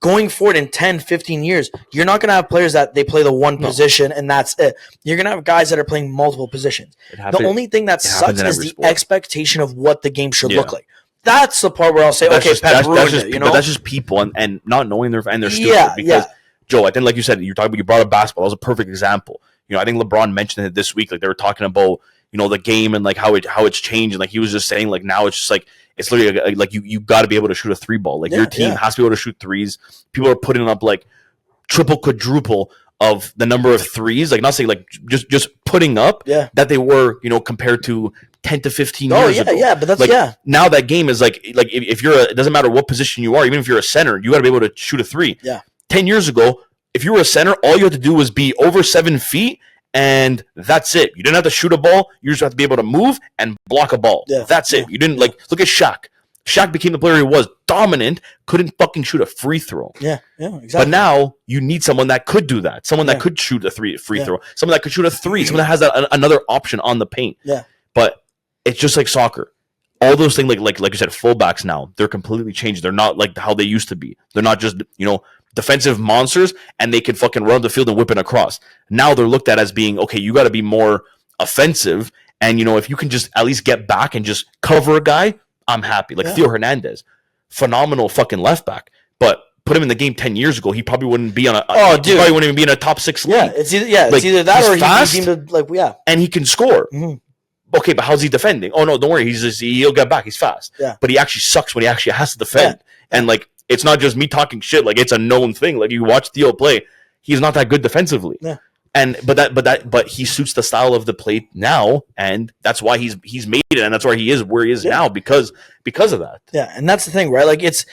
going forward in 10, 15 years, you're not going to have players that they play the one position and that's it. You're going to have guys that are playing multiple positions. The only thing that sucks is the expectation of what the game should look like. That's the part where I'll say, Pep ruined it. But that's just people and not knowing they're stupid. Because, Joe, I think like you said, you brought up basketball. That was a perfect example. I think LeBron mentioned it this week. Like they were talking about, the game and like how it's changed. And like he was just saying like now it's just like, it's literally like you got to be able to shoot a three ball. Like your team has to be able to shoot threes. People are putting up like triple, quadruple of the number of threes. Like not saying like just putting up that they were, compared to 10 to 15 years ago. Yeah, but that's like, now that game is like if you're it doesn't matter what position you are, even if you're a center, you got to be able to shoot a three. Yeah. 10 years ago, if you were a center, all you had to do was be over 7 feet. And that's it. You didn't have to shoot a ball. You just have to be able to move and block a ball. Yeah. That's it. You didn't look at Shaq. Shaq became the player he was, dominant, couldn't fucking shoot a free throw. Yeah, exactly. But now you need someone that could do that. Someone that could shoot a free throw. Someone that could shoot a three. Someone that has another option on the paint. Yeah. But it's just like soccer. All those things, like you said, fullbacks now, they're completely changed. They're not like how they used to be. They're not just, defensive monsters and they can fucking run the field and whip it across. Now they're looked at as being, okay, you got to be more offensive. And, if you can just at least get back and just cover a guy, I'm happy. Like Theo Hernandez, phenomenal fucking left back. But put him in the game 10 years ago, he probably wouldn't be on he probably wouldn't even be in a top 6 league. Yeah, it's either that or fast, he seemed to, and he can score. Mm-hmm. Okay, but how's he defending? Oh, no, don't worry. He'll get back. He's fast. Yeah. But he actually sucks when he actually has to defend. Yeah. And, it's not just me talking shit. Like, it's a known thing. Like, you watch Theo play, he's not that good defensively. Yeah. But he suits the style of the play now, and that's why he's made it, and that's why he is where he is now because of that. Yeah, and that's the thing, right? Like, it's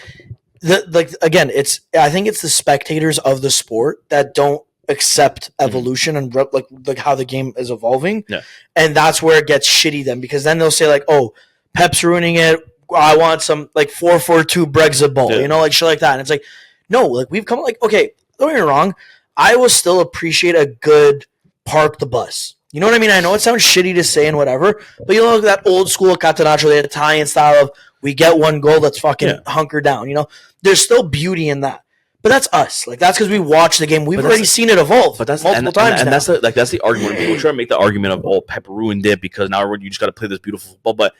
I think it's the spectators of the sport that don't accept evolution and like how the game is evolving. Yeah. And that's where it gets shitty then, because then they'll say like, oh, Pep's ruining it. I want some like 4-4-2 Brexit ball, like shit like that. And it's like, No, like we've come like okay. Don't get me wrong. I will still appreciate a good park the bus. You know what I mean? I know it sounds shitty to say and whatever, but you know that old school catenaccio, the Italian style of we get one goal, let's fucking hunker down. You know, there's still beauty in that. But that's us. Like that's because we watch the game. We've already seen it evolve. But that's multiple times. And that's the argument. People try to make the argument of PEP ruined it because now you just got to play this beautiful football. But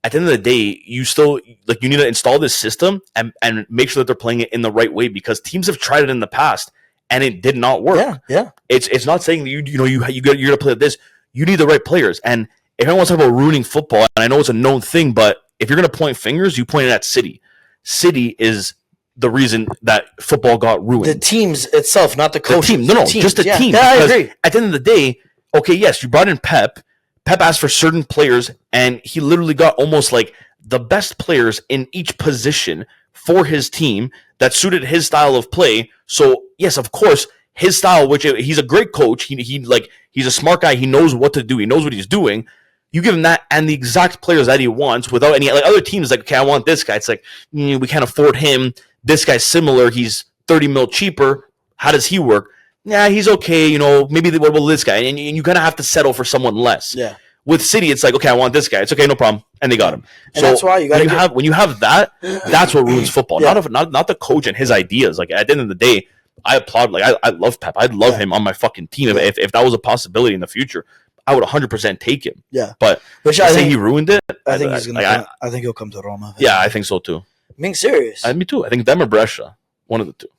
at the end of the day, you still you need to install this system and make sure that they're playing it in the right way because teams have tried it in the past and it did not work. Yeah. It's not saying that you're gonna play this. You need the right players. And if anyone wants to talk about ruining football, and I know it's a known thing, but if you're gonna point fingers, you point it at City. City is the reason that football got ruined. The teams itself, not the coach. The team. No, just the team. Yeah, I agree. At the end of the day, okay, yes, you brought in Pep. Pep asked for certain players, and he literally got almost like the best players in each position for his team that suited his style of play. So, yes, of course, his style, which he's a great coach. He's a smart guy. He knows what to do. He knows what he's doing. You give him that and the exact players that he wants without any like other teams like, okay, I want this guy. It's like, we can't afford him. This guy's similar. He's 30 mil cheaper. How does he work? Yeah, he's okay. Maybe what about this guy? And you kind of have to settle for someone less. Yeah. With City, it's like, okay, I want this guy. It's okay, no problem. And they got him. And so that's why when you have that, that's what ruins football. Yeah. Not the coach and his ideas. Like at the end of the day, I applaud. Like I love Pep. I'd love him on my fucking team. If that was a possibility in the future, I would 100% take him. Yeah. But I think he ruined it. I think he's gonna. I think he'll come to Roma. Yeah, I think so too. Being serious. Me too. I think them or Brescia. One of the two.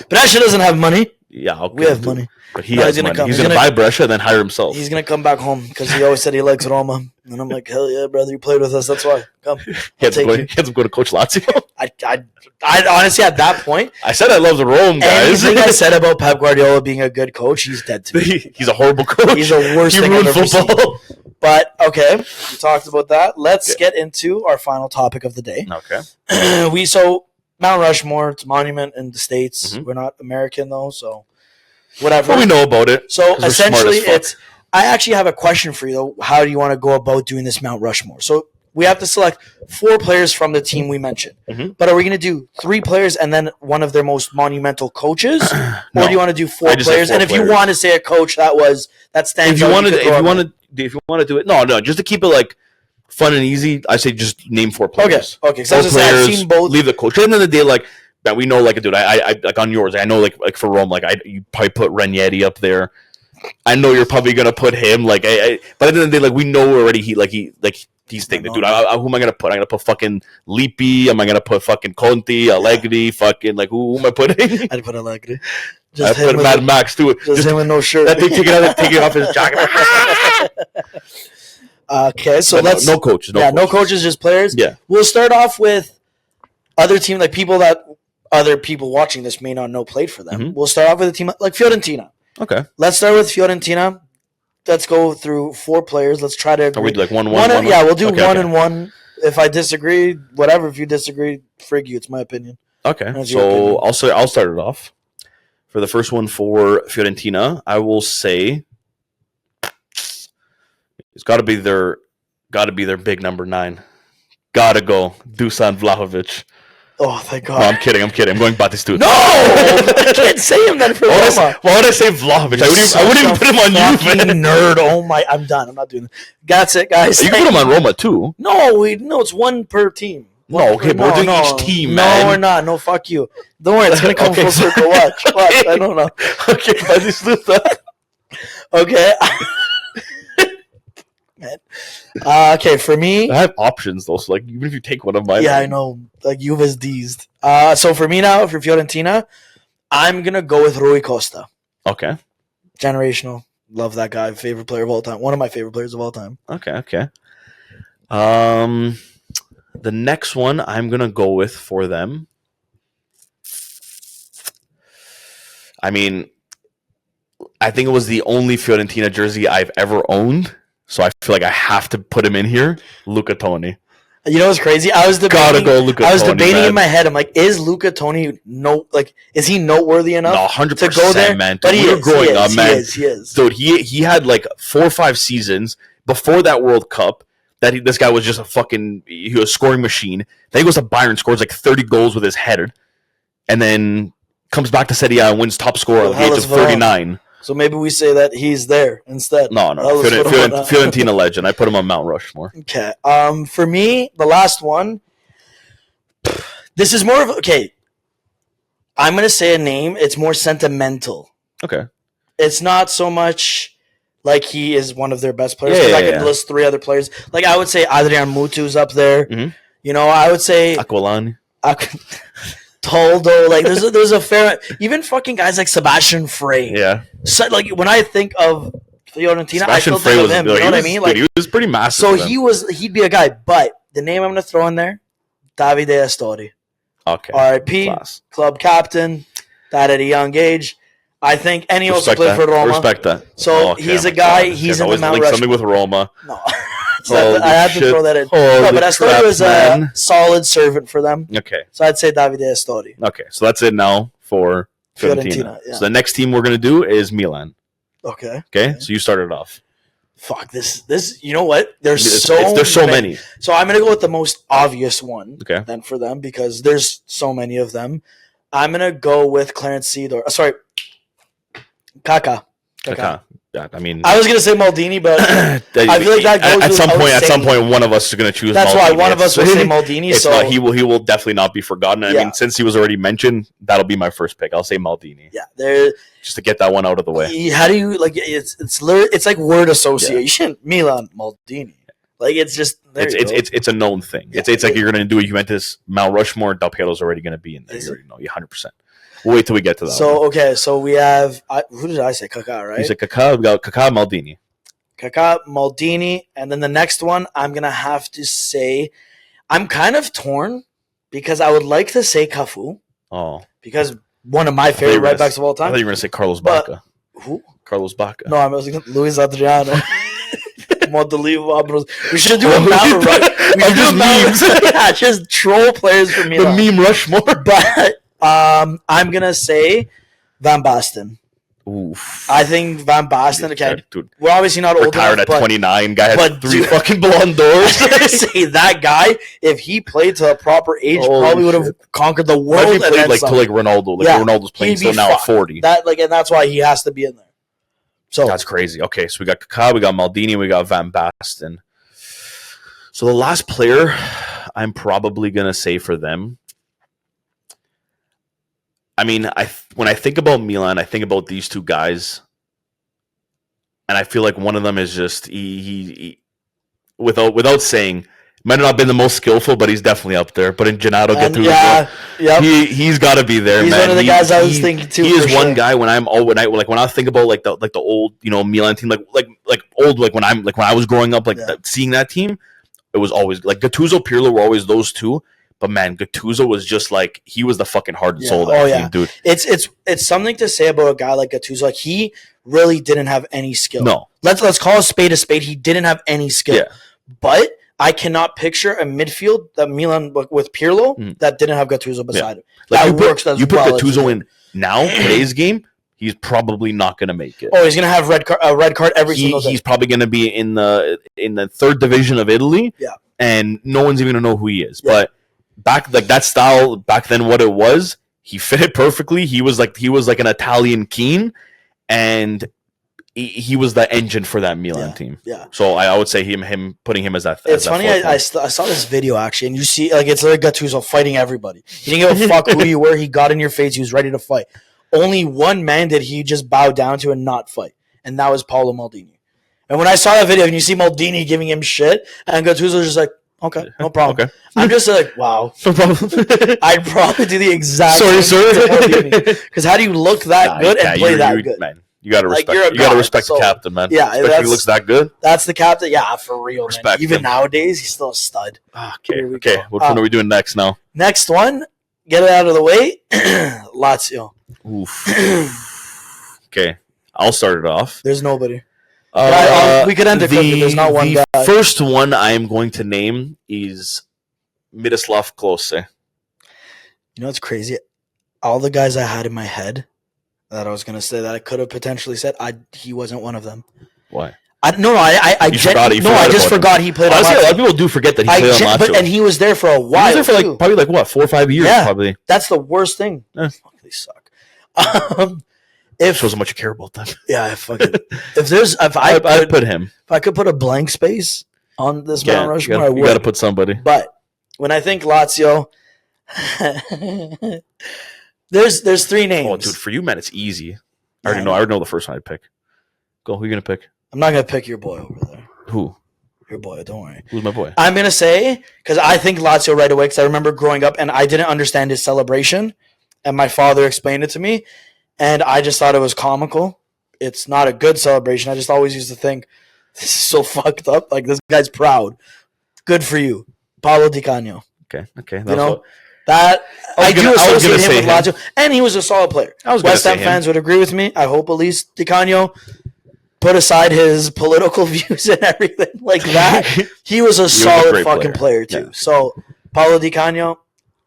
Brescia doesn't have money. Yeah, okay. We have money. But he has money. He's gonna buy Brescia and then hire himself. He's gonna come back home because he always said he likes Roma. And I'm like, hell yeah, brother, you played with us. That's why. Come. He had to go to Coach Lazio. I honestly, at that point, I said I love the Rome guys. Anything I said about Pep Guardiola being a good coach, he's dead to me. He's a horrible coach. He's the worst thing I've ever seen. But okay, we talked about that. Let's get into our final topic of the day. Okay. So Mount Rushmore, it's a monument in the States. Mm-hmm. We're not American though, so whatever. Well, we know about it. So essentially, I actually have a question for you though. How do you want to go about doing this Mount Rushmore? So we have to select 4 players from the team we mentioned. Mm-hmm. But are we going to do 3 players and then one of their most monumental coaches, no, or do you want to do 4 players? And if you want to say a coach that stands, if you want to do it, no, just to keep it like fun and easy, I say just name 4 players. Okay. So I've seen both. Leave the coach. At the end of the day, like that, we know, like, dude, I like on yours. I know, like for Rome, like you probably put Ranieri up there. I know you're probably gonna put him. Like, but at the end of the day, like we know already. He's thinking, dude, who am I going to put? I'm going to put fucking Lippi. Am I going to put fucking Conti, Allegri, fucking, like, who am I putting? I'd put Allegri. I put Mad Max, too. Just him with no shirt. That thing taking off his jacket. Okay, so let's... No coaches. No coaches, just players. Yeah. We'll start off with other team, like people that other people watching this may not know played for them. Mm-hmm. We'll start off with a team like Fiorentina. Okay. Let's start with Fiorentina. Let's go through 4 players. Let's try to agree. Are we like one? Yeah, we'll do one and one. If I disagree, whatever. If you disagree, frig you. It's my opinion. Okay. So I'll start it off. For the first one for Fiorentina, I will say it's got to be their big number 9. Gotta go Dusan Vlahovic. Oh, thank God. No, I'm kidding. I'm going Batistuta. No! I can't say him then for Roma. Why would I say Vlahovic? I wouldn't even put him on you, man. Nerd. Oh, my. I'm done. I'm not doing that. That's it, guys. You can put him on Roma, too. No, it's 1 per team. But we're doing each team, man. No, we're not. No, fuck you. Don't worry. It's going to come full circle. Watch. I don't know. Okay, Batistuta. Okay. Okay, for me, I have options though. So like, even if you take one of mine, I know. Like Juve's D'd. So for me now, for Fiorentina, I'm gonna go with Rui Costa. Okay. Generational. Love that guy. Favorite player of all time. One of my favorite players of all time. Okay. The next one I'm gonna go with for them. I mean, I think it was the only Fiorentina jersey I've ever owned. So I feel like I have to put him in here. Luca Toni. You know what's crazy? I was debating man. In my head. I'm like, is Luca Toni is he noteworthy enough? No, 100%, to go there? Man. But he is growing up, man. He is. Dude, he had like 4 or 5 seasons before that World Cup that this guy was just he was a scoring machine. Then he goes to Bayern, scores like 30 goals with his head, and then comes back to Serie A and wins top scorer at the age of 39. So maybe we say that he's there instead. No. Fiorentina legend. I put him on Mount Rushmore. Okay. For me, the last one, this is more of, okay, I'm going to say a name. It's more sentimental. Okay. It's not so much like he is one of their best players. I can list 3 other players. Like, I would say Adrian Mutu's up there. Mm-hmm. You know, I would say Aquilani. Toldo. Like, there's a fair... Even fucking guys like Sebastian Frey. Yeah. So, like, when I think of Fiorentina, I still Frey think of him. You know what I mean? Like, he was pretty massive. So he'd be a guy. But the name I'm going to throw in there, Davide Astori. Okay. RIP, club captain, died at a young age. I think, and he also played for Roma. Respect that. So he's a guy. He's in the Mount Rushmore. Something with Roma. No, I had to throw that in. No, but Astori was a solid servant for them. Okay. So I'd say Davide Astori. Okay, so that's it now for Fiorentina. Yeah. So the next team we're gonna do is Milan. Okay. Okay. So you started off. Fuck this. You know what? There's so many. So I'm gonna go with the most obvious one. Okay. Then for them, because there's so many of them, I'm gonna go with Clarence Seedorf. Sorry, Kaká. Yeah, I mean, I was gonna say Maldini, but I feel like that goes at some point, one of us is gonna choose. That's Maldini. why one of us will say Maldini. So he will definitely not be forgotten. I mean, since he was already mentioned, that'll be my first pick. I'll say Maldini. Yeah, just to get that one out of the way. How do you like? It's like word association. Yeah. Milan Maldini. Like it's just it's a known thing. Yeah. It's like you're gonna do a Juventus Mount Rushmore. Del Piero's already gonna be in there. You already know, 100%. We'll wait till we get to that. So, okay, so we have who did I say? Kaká, right? You said Kaká. We got Kaká, Maldini. Kaká, Maldini, and then the next one I'm gonna have to say, I'm kind of torn because I would like to say Cafu. Oh, because one of my favorite right backs of all time. I thought you were gonna say Carlos Bacca. Who? Carlos Bacca. No, I was thinking Luis Adriano. We should do a Mount Rushmore. We should do memes. Yeah, just troll players for Milan. The meme Rushmore, but. I'm gonna say Van Basten. Oof. I think Van Basten. Okay, dude, we're obviously not old enough. Retired at 29. Guy had 3 dude, fucking Ballon d'Ors. Say that guy, if he played to a proper age, probably would have conquered the world. If he played like Ronaldo, Ronaldo's playing still now at 40. And that's why he has to be in there. So that's crazy. Okay, so we got Kaká, we got Maldini, we got Van Basten. So the last player, I'm probably gonna say for them. I mean, when I think about Milan, I think about these 2 guys, and I feel like one of them is just he without saying, might not have been the most skillful, but he's definitely up there. But in Gennaro Gattuso, he's got to be there. He's man. One of the guys I was thinking too. He is one guy when I think about the old Milan team, like when I was growing up, seeing that team, it was always like Gattuso, Pirlo were always those 2. But man, Gattuso was just like he was the fucking heart and soul of that team, dude. It's something to say about a guy like Gattuso. Like he really didn't have any skill. No, let's call a spade a spade. He didn't have any skill. Yeah. But I cannot picture a midfield that Milan with Pirlo that didn't have Gattuso beside him. Like you put Gattuso in now today's game, he's probably not going to make it. Oh, he's going to have a red card every single day. He's probably going to be in the 3rd division of Italy. Yeah, and no one's even going to know who he is. Yeah. But back that style back then, what it was, he fit it perfectly. He was like an Italian Keane, and he was the engine for that Milan team. Yeah. So I would say him putting him as that. It's funny. I saw this video actually, and you see it's like Gattuso fighting everybody. He didn't give a fuck who you were. He got in your face. He was ready to fight. Only one man did he just bow down to and not fight, and that was Paolo Maldini. And when I saw that video, and you see Maldini giving him shit, and Gattuso was just like, okay, no problem. Okay. I'm just like, wow. No problem. I'd probably do the exact same thing because how do you look that good and play that good? Man, you got to respect. You got to respect the captain, man. Yeah, especially if he looks that good. That's the captain. Yeah, for real. Respect. Man. Even nowadays, he's still a stud. Okay. What one are we doing next now? Next one, get it out of the way. Lazio. Oof. Okay, I'll start it off. There's nobody. We could end it quickly. There's not one guy. The first one I am going to name is Miroslav Klose. You know what's crazy? All the guys I had in my head that I was going to say that I could have potentially said, he wasn't one of them. Why? I just forgot he played. Honestly, a lot of people do forget that he played on Lazio. And he was there for a while. He was there for probably 4 or 5 years. Yeah, probably. That's the worst thing. Fuck, they suck. It shows how much you care about them. Yeah, fucking. If I put him. If I could put a blank space on this Mount Rushmore, I would. You got to put somebody. But when I think Lazio, there's 3 names. Oh, dude, for you, man, it's easy. I already know the first one I'd pick. Go. Who are you gonna pick? I'm not gonna pick your boy over there. Who? Your boy. Don't worry. Who's my boy? I'm gonna say because I think Lazio right away because I remember growing up and I didn't understand his celebration, and my father explained it to me, and I just thought it was comical. It's not a good celebration. I just always used to think this is so fucked up. Like this guy's proud. Good for you, Paolo Di Canio. Okay. You know that I do associate him with Lazio, and he was a solid player. West Ham fans would agree with me. I hope at least Di Canio put aside his political views and everything like that. He was a solid fucking player too. Yeah. So Paolo Di Canio,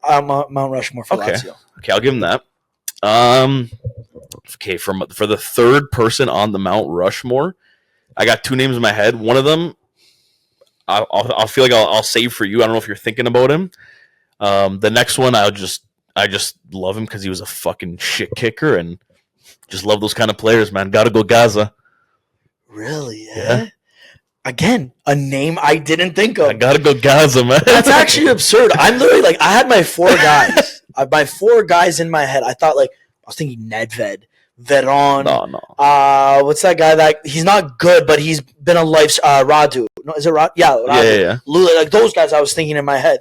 Mount Rushmore for Lazio. Okay, I'll give him that. Okay, for the third person on the Mount Rushmore, I got 2 names in my head. One of them, I'll feel like I'll save for you. I don't know if you're thinking about him. The next one, I just love him because he was a fucking shit kicker and just love those kind of players, man. Gotta go Gaza. Really? Yeah. Again, a name I didn't think of. I gotta go Gaza, man. That's actually absurd. I'm literally like, I had my 4 guys. My 4 guys in my head. I thought I was thinking Nedved, Veron. No. What's that guy that he's not good, but he's been a life. Radu. No, is it Radu? Yeah, Radu. Yeah. Lula, like those guys I was thinking in my head.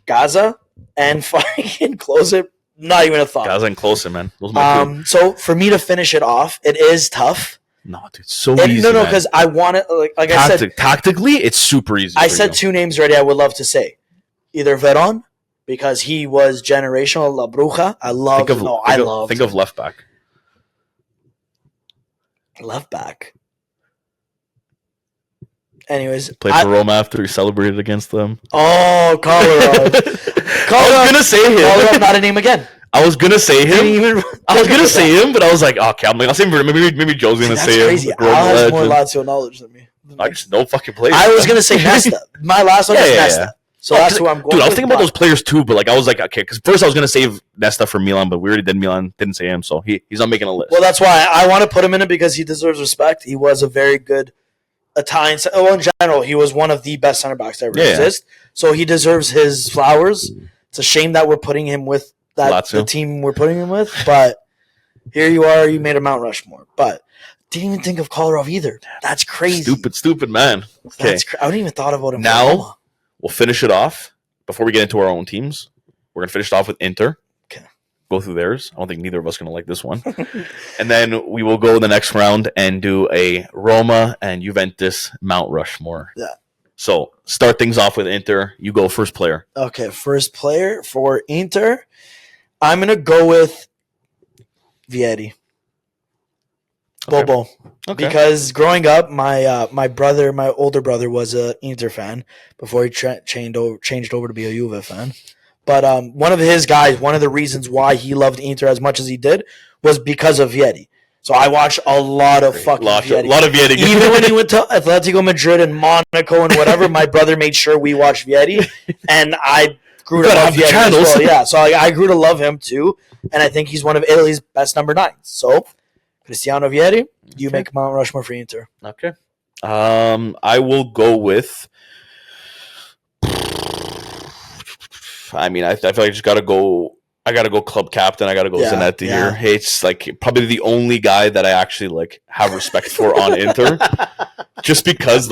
Gaza and fucking close it. Not even a thought. Gaza and close it, man. Those are my so for me to finish it off, it is tough. No, dude, so easy. No, because I want it. Like I said, tactically, it's super easy. I said 2 names already. I would love to say either Veron because he was generational. La Bruja. I love. Think of left back. Left back. Anyways, played for Roma after he celebrated against them. Oh, Colorado. I was gonna say him. Colorado, not a name again. I was gonna say him. But I was like, okay, I'll say him. Maybe Joe's gonna say him. Crazy. Al has more Lazio knowledge than me. I just know fucking players. I was gonna say Nesta. My last one is Nesta. Yeah. So that's who I'm going. Dude, I was thinking about those players too, but I was like, okay, because first I was gonna save Nesta for Milan, but we already did Milan. Didn't say him, so he's not making a list. Well, that's why I want to put him in it because he deserves respect. He was a very good Italian. Well, in general, he was one of the best center backs to ever exist. So he deserves his flowers. It's a shame that we're putting him with the team we're putting him with, but here you are. You made a Mount Rushmore, but didn't even think of Kolarov either. That's crazy. Stupid man. Okay, I wouldn't even thought about him. Now we'll finish it off before we get into our own teams. We're gonna finish it off with Inter. Okay, go through theirs. I don't think neither of us are gonna like this one, and then we will go the next round and do a Roma and Juventus Mount Rushmore. Yeah. So start things off with Inter. You go first player. Okay, first player for Inter. I'm going to go with Vieri. Okay. Bobo. Okay. Because growing up, my older brother was an Inter fan before he changed over to be a Juve fan. But one of his guys, one of the reasons why he loved Inter as much as he did was because of Vieri. So I watched a lot of fucking Vieri. A lot of Vieri. Even when he went to Atletico Madrid and Monaco and whatever, my brother made sure we watched Vieri. And I grew to love Vieri as well. Yeah, so I grew to love him too. And I think he's one of Italy's best number 9s. So Cristiano Vieri, you make Mount Rushmore for Inter. Okay. I will go with... I mean, I feel like I just got to go... I gotta go club captain. I gotta go Zanetti here. Hey, it's probably the only guy that I actually have respect for on Inter, just because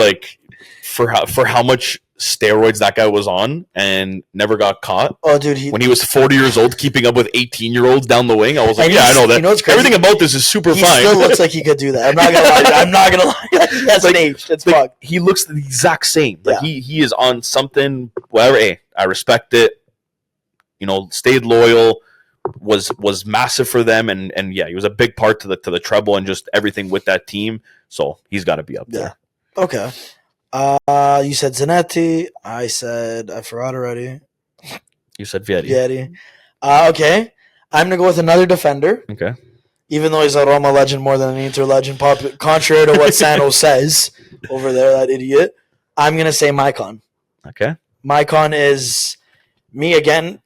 for how much steroids that guy was on and never got caught. Oh, dude! When he was 40 years old, keeping up with 18-year-olds down the wing, I was like, I know that. Everything about this is super fine. He still looks like he could do that. I'm not gonna lie. He hasn't aged. It's fucked. He looks the exact same. He is on something. Whatever. Hey, I respect it. Stayed loyal, was massive for them, and he was a big part to the treble and just everything with that team. So he's got to be up there. Okay. You said Zanetti. I forgot already. You said Vieri. Okay. I'm gonna go with another defender. Okay. even though he's a Roma legend more than an Inter legend, contrary to what Sano says over there, that idiot, I'm going to say Maicon. Okay. Maicon is, to me again,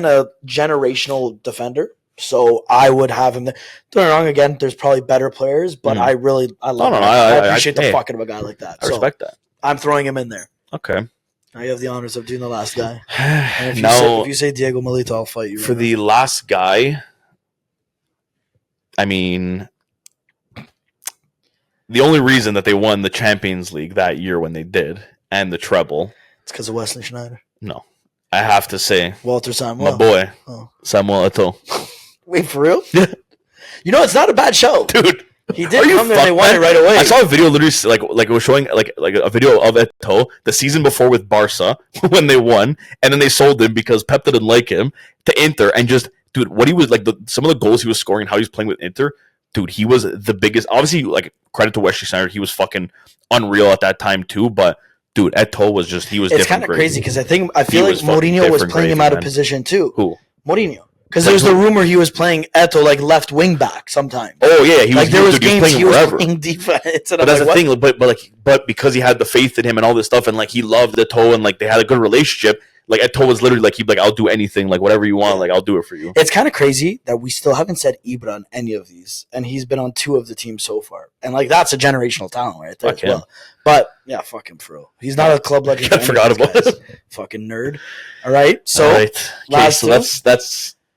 a generational defender. So I would have him there. Don't get me wrong, again, there's probably better players, but I love him. I appreciate the fucking of a guy like that. I respect that. I'm throwing him in there. Okay. Now you have the honors of doing the last guy. And if you say Diego Milito, I'll fight you. For the last guy, I mean, the only reason that they won the Champions League that year when they did, and the treble, it's because of Wesley Sneijder. No. I have to say, Walter Samuel. My boy, Samuel Eto'o. Wait, for real? You know, it's not a bad show. Dude. He did come there and they won it right away. I saw a video literally like it was showing like a video of Eto'o the season before with Barca when they won, and then they sold him because Pep didn't like him to Inter, and just dude, what he was like, some of the goals he was scoring, how he was playing with Inter, dude, he was the biggest. Obviously, like credit to Wesley Sneijder, he was fucking unreal at that time too. But dude, Eto'o was just It's kind of crazy because I feel like Mourinho was playing him out of position too. Who? Mourinho. Because there's the rumor he was playing Eto'o like left wing back sometimes. Oh yeah, he was games he was playing defense. But that's the thing. But because he had the faith in him and all this stuff, and like he loved Eto'o and like they had a good relationship. Like Eto'o was literally like he'd be like, I'll do anything, like whatever you want, like I'll do it for you. It's kind of crazy that we still haven't said Ibra on any of these, and he's been on 2 of the teams so far, and like that's a generational talent right there as well. But yeah, fuck him for real. He's not a club legend. I forgot about it. Fucking nerd. All right, so last so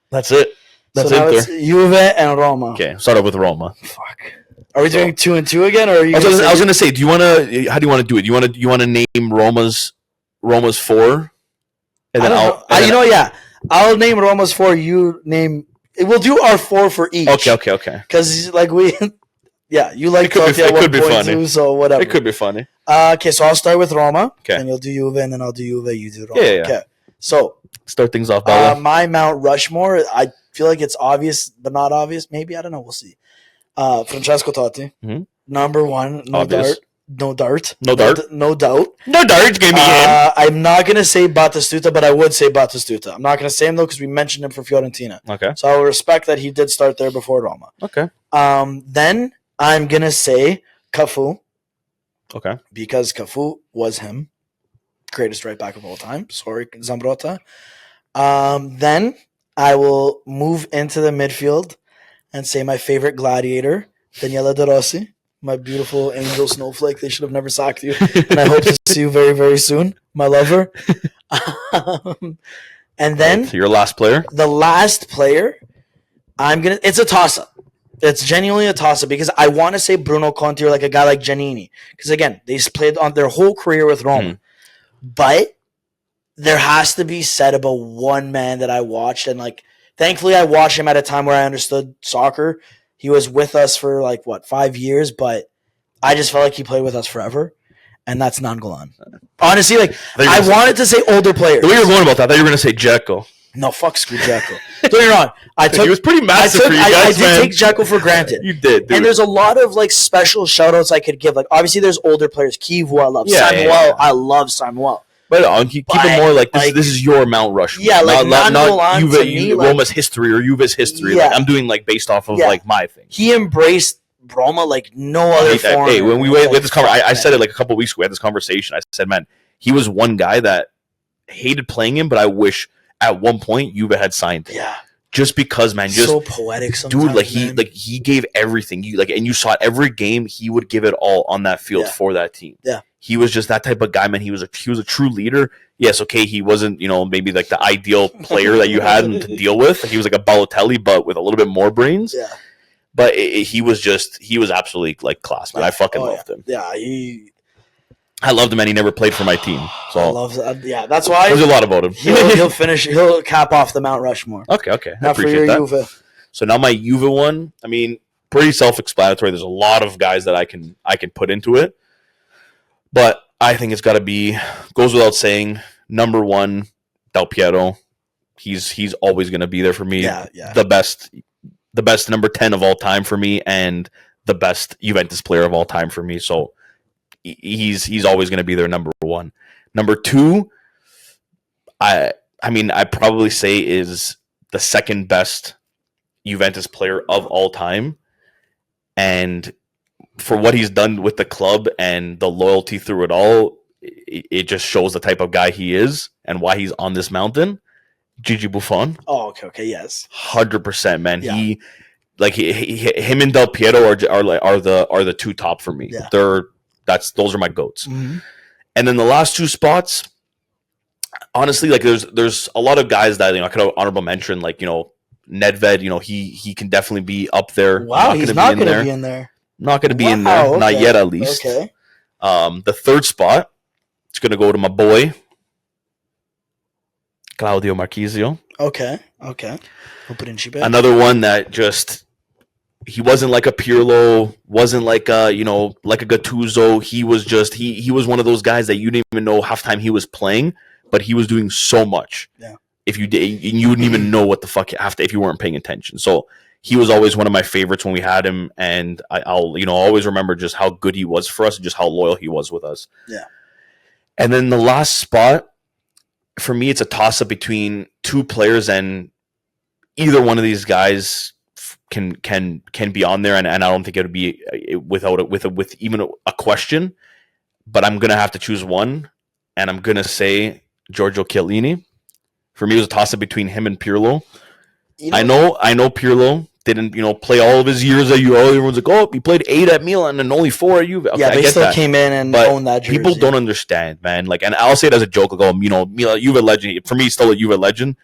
that's it. That's so it's Juve and Roma. Okay, start off with Roma. Fuck. Are we doing 2 and 2 again, or are you? I was gonna say, do you want to? How do you want to do it? You want to name Roma's 4? And then I'll name Roma's 4. You name. We'll do our 4 for each. Okay. Because like you like Totti at 1.2, too, so whatever. It could be funny. Okay, so I'll start with Roma. Okay, and you'll do Juve, and then I'll do Juve. You do Roma. Yeah. Okay, so start things off. Bella. My Mount Rushmore. I feel like it's obvious, but not obvious. Maybe I don't know. We'll see. Francesco Totti, number 1. No doubt. Give me him. I'm not going to say Batistuta, but I would say Batistuta. I'm not going to say him, though, because we mentioned him for Fiorentina. Okay. So I will respect that he did start there before Roma. Okay. Then I'm going to say Cafu. Okay. Because Cafu was him. Greatest right back of all time. Sorry, Zambrotta. Then I will move into the midfield and say my favorite gladiator, Daniela De Rossi. My beautiful angel snowflake. They should have never sacked you. And I hope to see you very, very soon, my lover. And then your last player? The last player, it's a toss-up. It's genuinely a toss-up because I want to say Bruno Conti or like a guy like Giannini. Because again, they played on their whole career with Roma. But there has to be said about one man that I watched. And like, thankfully I watched him at a time where I understood soccer. He was with us for 5 years, but I just felt like he played with us forever, and that's Nangolan. Honestly, I wanted to say older players. The way you were going about that, I thought you were going to say Dzeko. No, fuck screw Dzeko. Don't get me wrong. He was pretty massive for you guys, I did take Dzeko for granted. You did, dude. And there's a lot of special shout-outs I could give. Obviously, there's older players. Kivu, I love. Samuel, I love Samuel. But keep it more this is your Mount Rushmore. Yeah, not Roma's history or Juve's history. Yeah. I'm doing based off of my thing. He embraced Roma like no other form. Hey, when we had this conversation, I said it a couple of weeks ago. We had this conversation. I said, man, he was one guy that hated playing him, but I wish at one point Juve had signed him. Yeah. Just because, man, so poetic sometimes, dude, he gave everything. And you saw it every game. He would give it all on that field for that team. Yeah. He was just that type of guy, man. He was a true leader. Yes, okay, he wasn't, maybe the ideal player that you had to deal with. He was like a Balotelli, but with a little bit more brains. Yeah. But he was absolutely class, man. I fucking loved him. Yeah, I loved him, and he never played for my team. So I love that. Yeah, that's why there's a lot about him. He'll cap off the Mount Rushmore. Okay. I appreciate that. Juve. So now my Juve one, pretty self-explanatory. There's a lot of guys that I can put into it. But I think it's got to be, goes without saying, number 1, Del Piero. He's always going to be there for me. Yeah. The best number 10 of all time for me, and the best Juventus player of all time for me. So he's always going to be there, number 1. Number 2, I'd probably say is the second best Juventus player of all time. And for what he's done with the club and the loyalty through it all, it just shows the type of guy he is and why he's on this mountain. Gigi Buffon. Oh, okay, yes, 100%, man. Yeah. Him and Del Piero are the two top for me. Yeah. Those are my goats. Mm-hmm. And then the last two spots, honestly, like there's a lot of guys that I could have honorable mention, like Nedved. He can definitely be up there. Wow, he's not going to be in there. Not going to be in there, okay. Not yet at least. Okay. The third spot, it's going to go to my boy Claudio Marchisio. Okay. Another one that he wasn't like a Pirlo, wasn't like a like a Gattuso. He was he was one of those guys that you didn't even know half time he was playing, but he was doing so much. Yeah. If you did, you wouldn't even know what the fuck if you weren't paying attention. So he was always one of my favorites when we had him, and I'll always remember just how good he was for us and just how loyal he was with us. Yeah. And then the last spot for me, it's a toss up between two players, and either one of these guys can be on there, and I don't think it would be with even a question. But I'm gonna have to choose one, and I'm gonna say Giorgio Chiellini. For me, it was a toss up between him and Pirlo. I know Pirlo didn't play all of his years at Juve. Everyone's like, oh, he played 8 at Milan and only 4 at Juve. Okay, yeah, they still came in and owned that jersey. People don't understand, man. Like, and I'll say it as a joke. Like, Milan, Juve legend. For me, he's still a Juve legend.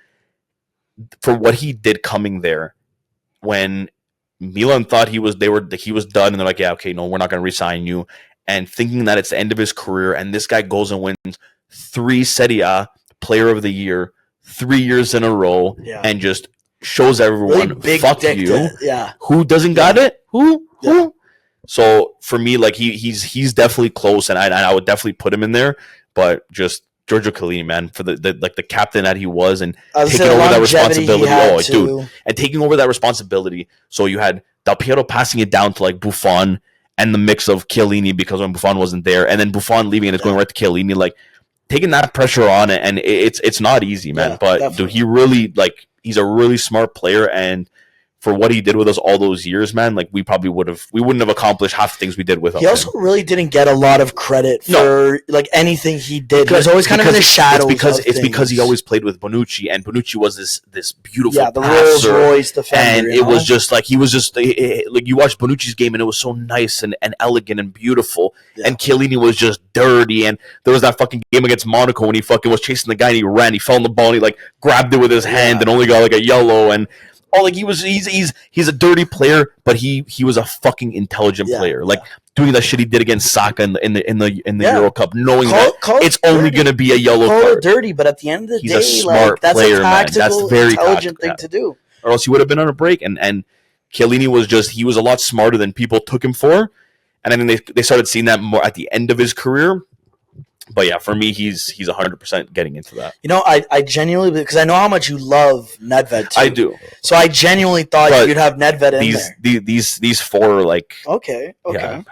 For what he did coming there, when Milan thought he was done, and they're like, yeah, okay, no, we're not going to re-sign you, and thinking that it's the end of his career, and this guy goes and wins 3 Serie A Player of the Year 3 years in a row, and just shows everyone, really fuck you. Yeah. Who doesn't got it? Who? So for me, like he's definitely close, and I would definitely put him in there. But just Giorgio Chiellini, man, for the captain that he was, and taking over that responsibility. And taking over that responsibility. So you had Del Piero passing it down to like Buffon and the mix of Chiellini, because when Buffon wasn't there, and then Buffon leaving and it's going right to Chiellini, like taking that pressure on it, and it's not easy, man. But definitely. Dude, he really he's a really smart player, and for what he did with us all those years, man, like we wouldn't have accomplished half the things we did with him. He also really didn't get a lot of credit for like anything he did. He was always kind of in the shadows. It's because he always played with Bonucci, and Bonucci was this beautiful the Rolls Royce defender, and it was just like he was just like you watched Bonucci's game, and it was so nice and elegant and beautiful. Yeah. And Chiellini was just dirty, and there was that fucking game against Monaco when he fucking was chasing the guy and he ran, he fell on the ball, and he like grabbed it with his hand and only got like a yellow. And he's a dirty player, but he was a fucking intelligent player. Like doing that shit he did against Saka in the Euro Cup, knowing that it's only going to be a yellow card. It dirty, but at the end of the he's day, a smart player, man. That's very intelligent thing to do. Or else he would have been on a break. And Chiellini was a lot smarter than people took him for. And I think they started seeing that more at the end of his career. But yeah, for me, he's 100% getting into that. I genuinely, because I know how much you love Nedved too. I do. So I genuinely thought you'd have Nedved in there. These four are like okay. Yeah,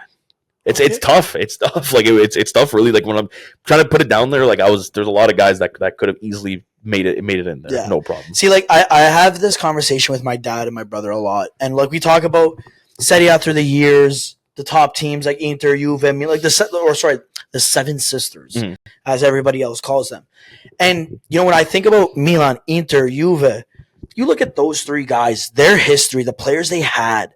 it's tough. It's tough. Like it's tough. Really, like when I'm trying to put it down there, like there's a lot of guys that could have easily made it in there. Yeah. No problem. See, like I have this conversation with my dad and my brother a lot, and like we talk about Serie A through the years, the top teams like Inter, Juve, I mean, like the Seven Sisters, as everybody else calls them. And, when I think about Milan, Inter, Juve, you look at those 3 guys, their history, the players they had,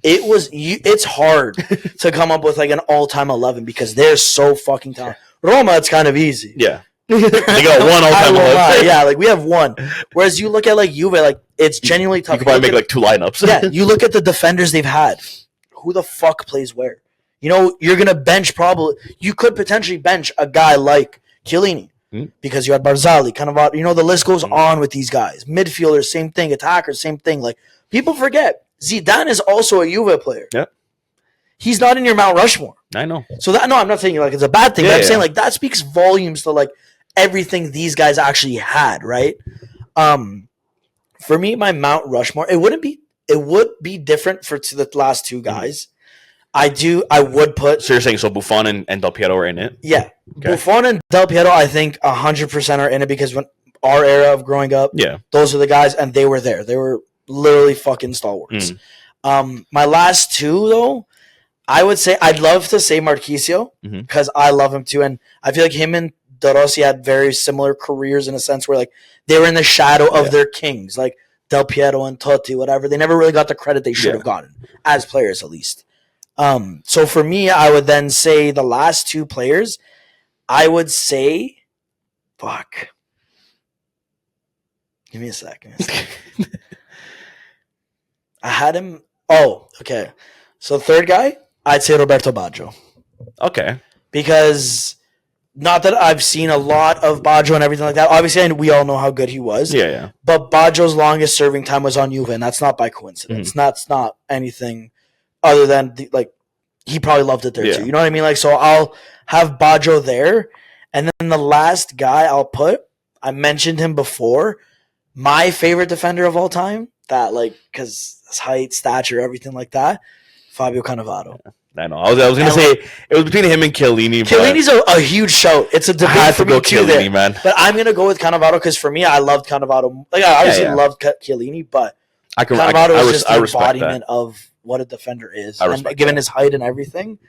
it's hard to come up with like an all-time 11 because they're so fucking talented. Roma, it's kind of easy. Yeah. They got one all-time 11. Yeah, like we have one. Whereas you look at like Juve, like it's genuinely tough. You could probably make like 2 lineups. Yeah, you look at the defenders they've had. Who the fuck plays where? You're going to bench you could potentially bench a guy like Chiellini because you had Barzali, kind of, the list goes on with these guys. Midfielders, same thing. Attackers, same thing. Like, people forget, Zidane is also a Juve player. Yeah. He's not in your Mount Rushmore. I know. So I'm not saying like it's a bad thing, but I'm saying like that speaks volumes to like everything these guys actually had, right? For me, my Mount Rushmore, it would be different for the last 2 guys. I would put... So you're saying Buffon and Del Piero are in it? Yeah. Okay. Buffon and Del Piero, I think 100% are in it because when our era of growing up, those are the guys, and they were there. They were literally fucking stalwarts. My last two, though, I would say I'd love to say Marquisio because I love him too. And I feel like him and De Rossi had very similar careers in a sense where like they were in the shadow of their kings, like Del Piero and Totti, whatever. They never really got the credit they should have gotten, as players at least. So for me, I would then say the last two players, I would say, fuck. Give me a second. I had him. Oh, okay. So third guy, I'd say Roberto Baggio. Okay. Because not that I've seen a lot of Baggio and everything like that. Obviously, we all know how good he was. Yeah. But Baggio's longest serving time was on Juve, and that's not by coincidence. That's not anything other than he probably loved it there too. You know what I mean? Like, so I'll have Baggio there, and then the last guy I'll put. I mentioned him before. My favorite defender of all time, because his height, stature, everything like that, Fabio Cannavaro. I know. I was going to say it was between him and Chiellini. Chiellini's a huge shout. It's a debate for me too. Chiellini, man. But I'm going to go with Cannavaro because for me, I loved Cannavaro. Like I obviously loved Chiellini, but Cannavaro is just the embodiment of what a defender is. And given his height and everything,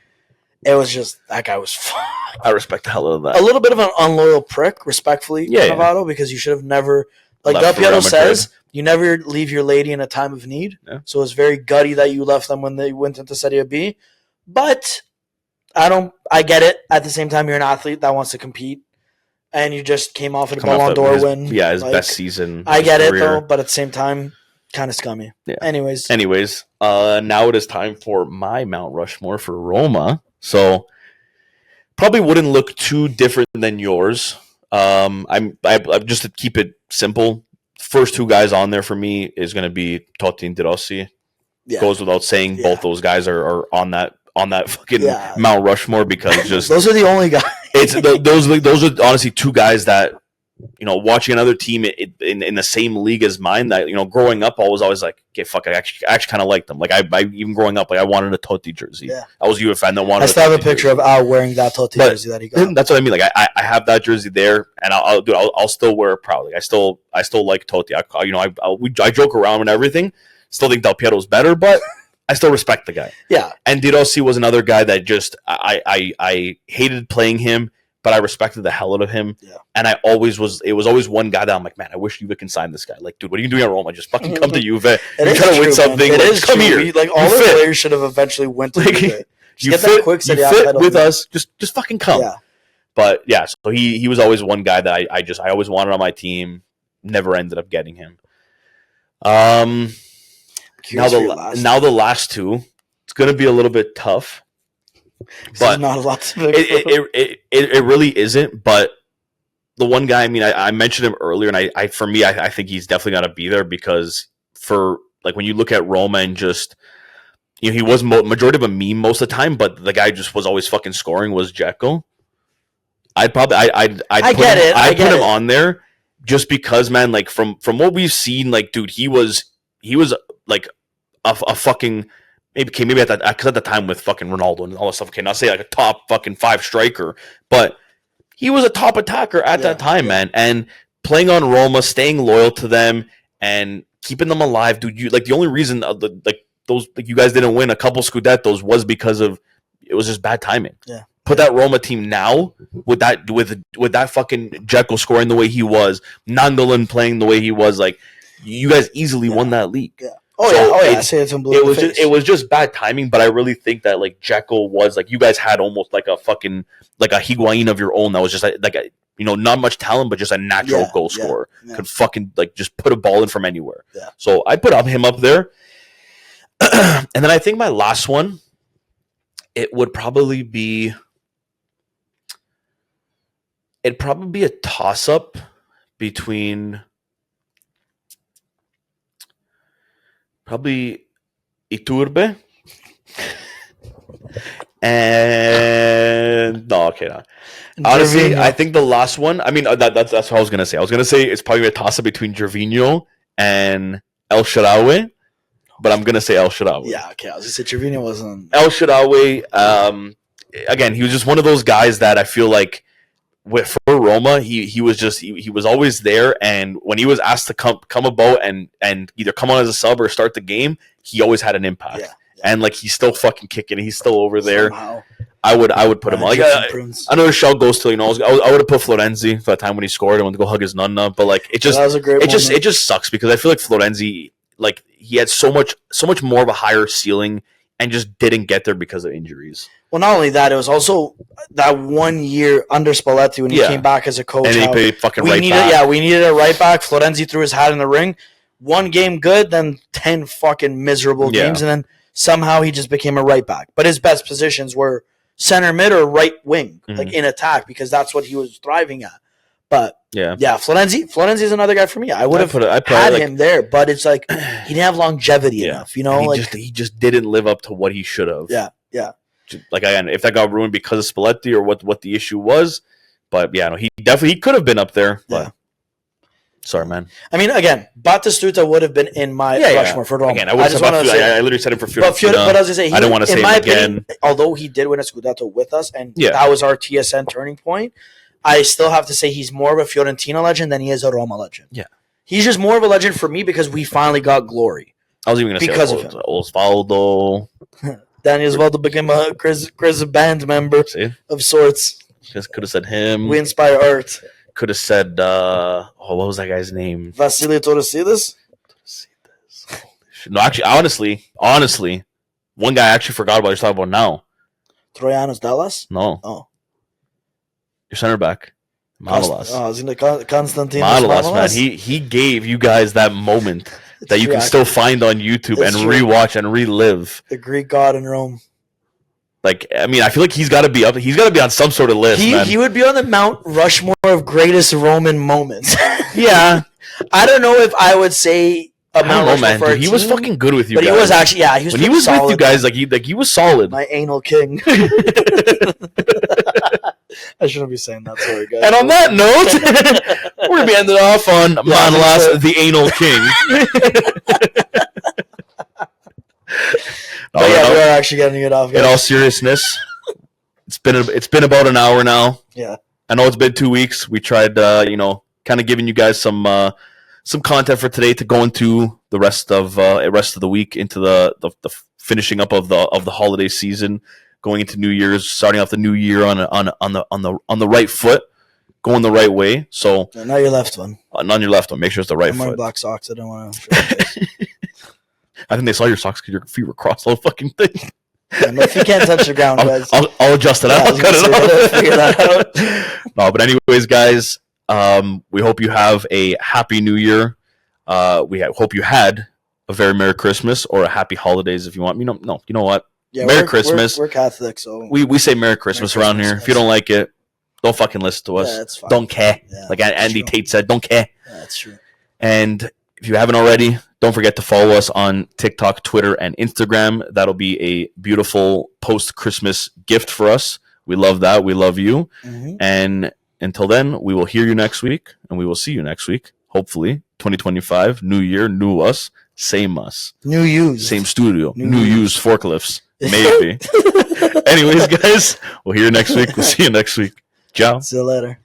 it was just that guy was fun. I respect the hell out of that. A little bit of an unloyal prick, respectfully, Cannavaro, because you should have never. Like Del Piero says, you never leave your lady in a time of need. Yeah. So it's very gutty that you left them when they went into Serie B. But I get it. At the same time, you're an athlete that wants to compete. And you just came off of a Ballon d'Or win. Yeah, his best season. I get it, though. But at the same time, kind of scummy. Yeah. Anyways, now it is time for my Mount Rushmore for Roma. So probably wouldn't look too different than yours. I'm just to keep it simple. First two guys on there for me is going to be Totti and De Rossi. Yeah. Goes without saying, both those guys are on that fucking Mount Rushmore because just those are the only guys. Those are honestly two guys that watching another team in the same league as mine that growing up I was always like, okay, fuck, I actually kind of liked them. Like I even growing up, like I wanted a Totti jersey. Yeah. I was a U fan that wanted. I still have a picture of Al wearing that Totti jersey that he got. That's what I mean. Like I have that jersey there, and I'll still wear it proudly. I still like Totti. I joke around and everything. Still think Del Piero's better, but I still respect the guy. Yeah. And De Rossi was another guy that just I hated playing him. But I respected the hell out of him. Yeah. And it was always one guy that I'm like, man, I wish Juve can sign this guy. Like, dude, what are you doing at Roma? Just fucking come to Juve. You're trying to win something. Come here. All the players should have eventually went to Juve. You fit with us. Just fucking come. Yeah. But yeah, so he was always one guy that I always wanted on my team. Never ended up getting him. Now the last two, it's gonna be a little bit tough. But not a lot to it really isn't. But the one guy, I mean, I mentioned him earlier, and I think he's definitely got to be there because for like when you look at Roma and just he was majority of a meme most of the time, but the guy just was always fucking scoring was Dzeko. I'd put him on there just because, man, like from what we've seen, like dude, he was like a fucking. Maybe at that because at the time with fucking Ronaldo and all that stuff. Okay, not say like a top fucking 5 striker, but he was a top attacker at that time, man. And playing on Roma, staying loyal to them, and keeping them alive, dude. You like the only reason you guys didn't win a couple Scudettos was because of it was just bad timing. Yeah. Put that Roma team now with that fucking Dzeko scoring the way he was, Nangolan playing the way he was, like you guys easily won that league. Yeah. It was just bad timing, but I really think that like Dzeko was like you guys had almost like a fucking like a Higuain of your own that was just like a, not much talent, but just a natural goal scorer. Could fucking like just put a ball in from anywhere. Yeah. So I put him up there, and then I think my last one, it would probably be a toss up between. Probably Iturbe. And no, okay, no. Honestly, I think the last one. I mean, that's what I was gonna say. I was gonna say it's probably a toss-up between Gervinho and El Shaarawy, but I'm gonna say El Shaarawy. Yeah, okay. I was gonna say Gervinho wasn't El Shaarawy. Again, he was just one of those guys that I feel like for Roma, he was just he was always there, and when he was asked to come about and either come on as a sub or start the game, he always had an impact. Yeah. And like he's still fucking kicking, he's still over there. Somehow. I would put him on. Like, I know the show goes to I would have put Florenzi for that time when he scored and went to go hug his nonna, but like it just sucks because I feel like Florenzi, like he had so much more of a higher ceiling and just didn't get there because of injuries. Well, not only that, it was also that 1 year under Spalletti when he came back as a coach. And he played fucking right back. Yeah, we needed a right back. Florenzi threw his hat in the ring. One game good, then 10 fucking miserable games, and then somehow he just became a right back. But his best positions were center mid or right wing, like in attack, because that's what he was thriving at. But Florenzi is another guy for me. I would have had him there, but it's like he didn't have longevity enough. You know, he just didn't live up to what he should have. Yeah. Like again, if that got ruined because of Spalletti or what the issue was, but he definitely could have been up there. But sorry, man. I mean, again, Batistuta would have been in my Rushmore for Roma. Again, I literally said it for Fiorentina. But I was gonna say, I don't want to say it again. Opinion, although he did win a Scudetto with us, and that was our TSN turning point, I still have to say he's more of a Fiorentina legend than he is a Roma legend. Yeah, he's just more of a legend for me because we finally got glory. I was even going to say because of him. Osvaldo. Danny Osvaldo became a Chris band member of sorts. Just could have said him. We inspire art. Could have said, what was that guy's name? Vasily Torosides? No, actually, honestly, one guy I actually forgot about. You're talking about now. Troyanos Dallas? No. Oh. Your center back. Manolas. I was in the Konstantinos Manolas, man. He gave you guys that moment that you can still find on YouTube and rewatch and relive. The Greek god in Rome. Like, I mean, I feel like he's got to be up. He's got to be on some sort of list, man. He would be on the Mount Rushmore of greatest Roman moments. Yeah. I don't know if I would say a Mount Rushmore for a team. He was fucking good with you guys. But he was actually, he was when he was solid, with you guys, like he was solid. My anal king. I shouldn't be saying that, sorry, guys. And on that note, we're going to be ending off on Manolas, the anal king. We are actually getting it off. Guys. In all seriousness, it's been about an hour now. Yeah, I know it's been 2 weeks. We tried, kind of giving you guys some content for today to go into the rest of the week, into the finishing up of the holiday season, going into New Year's, starting off the new year on the right foot, going the right way. So not your left one. Not your left one. Make sure it's the right foot. I'm wearing black socks. I don't want to. I think they saw your socks because your feet were crossed the whole fucking thing. Yeah, my feet can't touch the ground, guys. I'll adjust it out. I'll cut it off. Figure that out. No, but anyways, guys, we hope you have a happy New Year. We hope you had a very Merry Christmas or a Happy Holidays if you want. You know what? Yeah, Merry Christmas. We're Catholic, so we say Merry Christmas around here. If you don't like it, don't fucking listen to us. Yeah, that's fine. Don't care. Yeah, like Andy Tate said, don't care. Yeah, that's true. And if you haven't already, don't forget to follow us on TikTok, Twitter, and Instagram. That'll be a beautiful post-Christmas gift for us. We love that. We love you. Mm-hmm. And until then, we will hear you next week, and we will see you next week. Hopefully, 2025, new year, new us, same us. New use. Same studio. New use forklifts. Maybe. Anyways, guys, we'll hear you next week. We'll see you next week. Ciao. See you later.